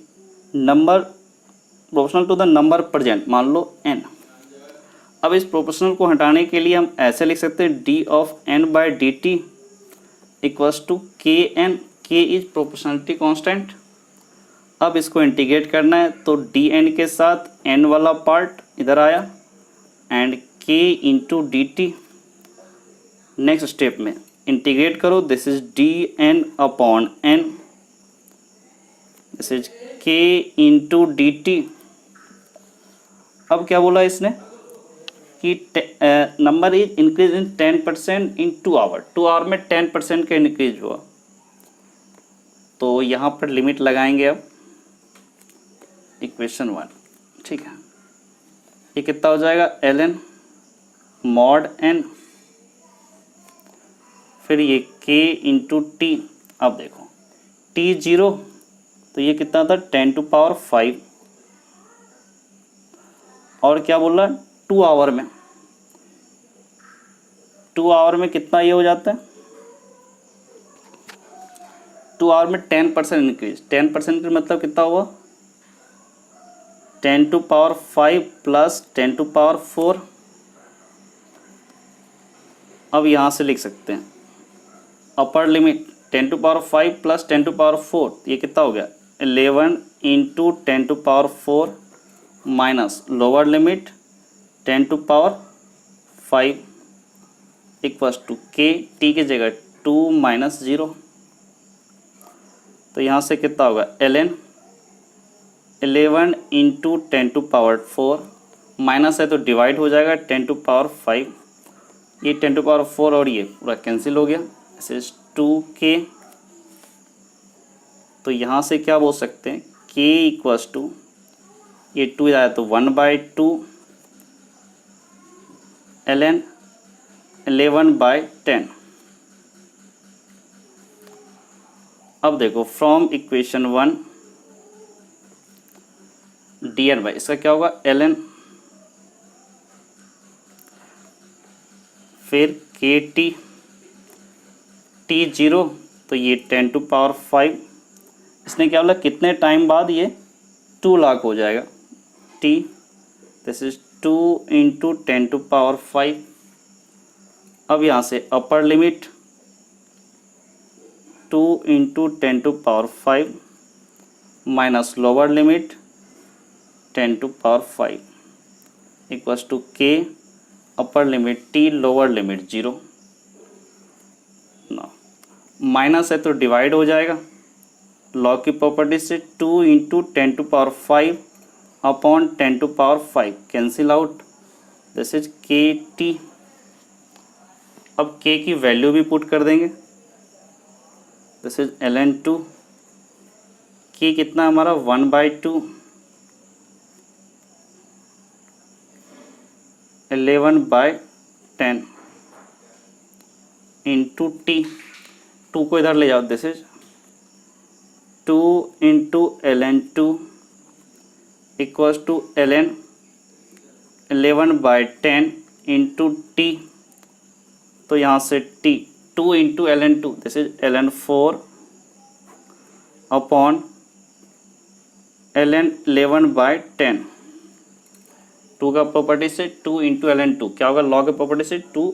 number proportional to the number present, मान लो n। अब इस प्रोपोर्शनल को हटाने के लिए हम ऐसे लिख सकते हैं d of n by d t equals to k n, k is proportionality constant. अब इसको इंटीग्रेट करना है तो डी एन के साथ n वाला पार्ट इधर आया and k into d t. Next step में इंटीग्रेट करो, this is d n upon n, this is k into d t. अब क्या बोला इसने कि number is increase in 10% in 2 hour, 2 hour में 10% का इंक्रीज हुआ, तो यहाँ पर लिमिट लगाएंगे अब इक्वेशन 1, ठीक है। ये कितना हो जाएगा, ln mod n, फिर ये k इंटू टी। अब देखो t 0 तो ये कितना था 10⁵, और क्या बोल रहा है 2 आवर में, 2 आवर में कितना ये हो जाता है 2 आवर में 10% इंक्रीज, 10% मतलब कितना हुआ 10 to power 5 plus 10 to power 4। अब यहाँ से लिख सकते हैं upper limit 10 to power 5 plus 10 to power 4, ये कितना हो गया 11 into 10 to power 4 minus lower limit 10 to power 5 equals to k t की जगह 2 माइनस 0। तो यहाँ से कितना होगा ln 11 into 10 to power 4 minus है तो डिवाइड हो जाएगा 10 टू पावर 5, ये 10 टू पावर 4 और ये पूरा कैंसिल हो गया, इसे 2k। तो यहाँ से क्या बोल सकते हैं k इक्वल्स टू ये 2 आया तो 1/2 ln 11/10। अब देखो फ्रॉम इक्वेशन 1 dn बाई इसका क्या होगा ln, फिर kt t0 तो ये 10 टू पावर 5, इसने क्या बोला कितने टाइम बाद ये 2 लाख हो जाएगा t, this is 2 into 10 to power 5। अब यहाँ से upper limit 2 into 10 to power 5 minus lower limit 10 to power 5 equals to k upper limit t lower limit 0। Minus है तो डिवाइड हो जाएगा, लॉग की प्रॉपर्टी से 2 into 10 to power 5 upon 10 to power 5 cancel out, this is kt। अब k की value भी put कर देंगे, दिस इज ln 2, k कितना हमारा 1/2 11/10 इंटू टी, 2 को इधर ले जाओ, this is 2 into ln 2 equals to ln 11/10 into t. तो यहाँ से t 2 into ln 2 this is ln 4 upon ln 11/10। 2 का प्रॉपर्टी से 2 इंटू ln 2 क्या होगा, लॉग की प्रॉपर्टी से 2,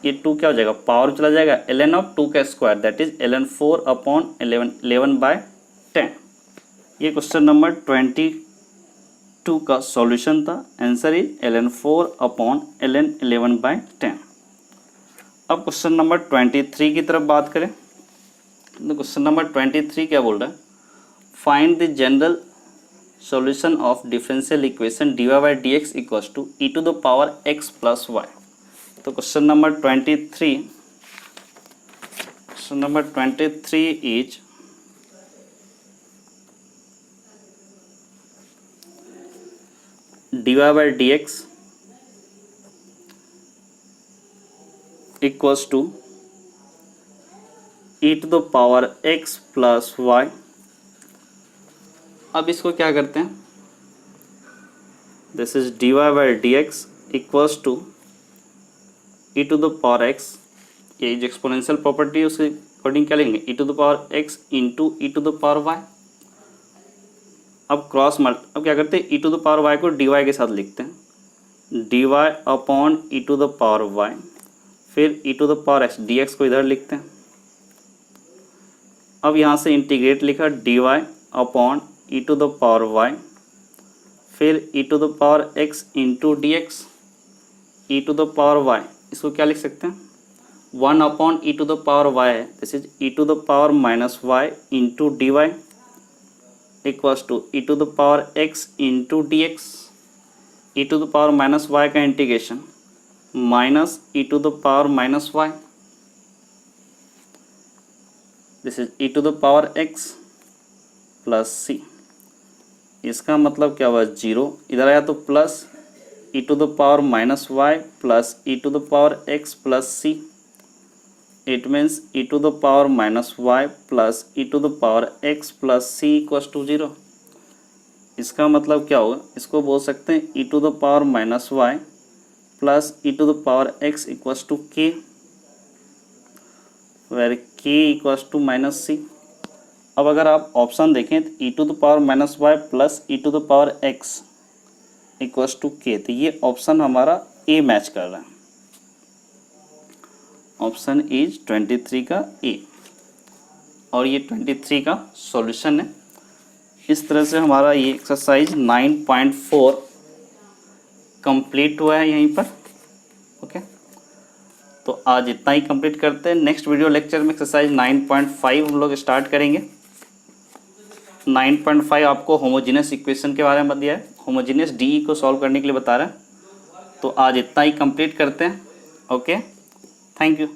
ये 2 क्या हो जाएगा पावर चला जाएगा ln ऑफ 2 का square that is ln 4 upon 11/10। ये क्वेश्चन नंबर 22 का सॉल्यूशन था, answer is ln 4 upon ln 11/10। अब क्वेश्चन नंबर 23 की तरफ बात करें तो क्वेश्चन नंबर 23 क्या बोल रहा है, find the general solution of differential equation dy by d x equals to e to the power x plus y. तो question number 23 is dy by d x equals to e to the power x plus y. अब इसको क्या करते हैं, this is dy by d x equals to e to the power x, ये जो exponential property है उसके according क्या लेंगे e to the power x into e to the power y। अब अब क्या करते हैं e to the power y को dy के साथ लिखते हैं, dy upon e to the power y, फिर e to the power x dx को इधर लिखते हैं। अब यहाँ से इंटीग्रेट लिखा dy upon e to the power y, फिर e to the power x into d x, e to the power y इसको क्या लिख सकते हैं 1 upon e to the power y है, this is e to the power minus y into d y equals to e to the power x into d x, e to the power minus y का integration minus e to the power minus y, this is e to the power x plus c। इसका मतलब क्या हुआ 0, इधर आया तो plus e to the power minus y plus e to the power x plus c, it means e to the power minus y plus e to the power x plus c equals to 0। इसका मतलब क्या होगा, इसको बोल सकते हैं e to the power minus y plus e to the power x equals to k। Where k equals to minus c. अब अगर आप ऑप्शन देखें तो e to the power minus y plus e to the power x equals to k, तो ये option हमारा ए match कर रहा है। ऑप्शन इज 23 का ए, और ये 23 का सॉल्यूशन है। इस तरह से हमारा ये एक्सरसाइज 9.4 कंप्लीट हुआ है यहीं पर। ओके, तो आज इतना ही कंप्लीट करते हैं। नेक्स्ट वीडियो लेक्चर में एक्सरसाइज 9.5 हम लोग स्टार्ट करेंगे। 9.5 आपको होमोजेनियस इक्वेशन के बारे में दिया है, होमोजेनियस डीई को सॉल्व करने के लिए बता रहा है। तो आज इतना ही कंप्लीट करते हैं। Okay, thank you.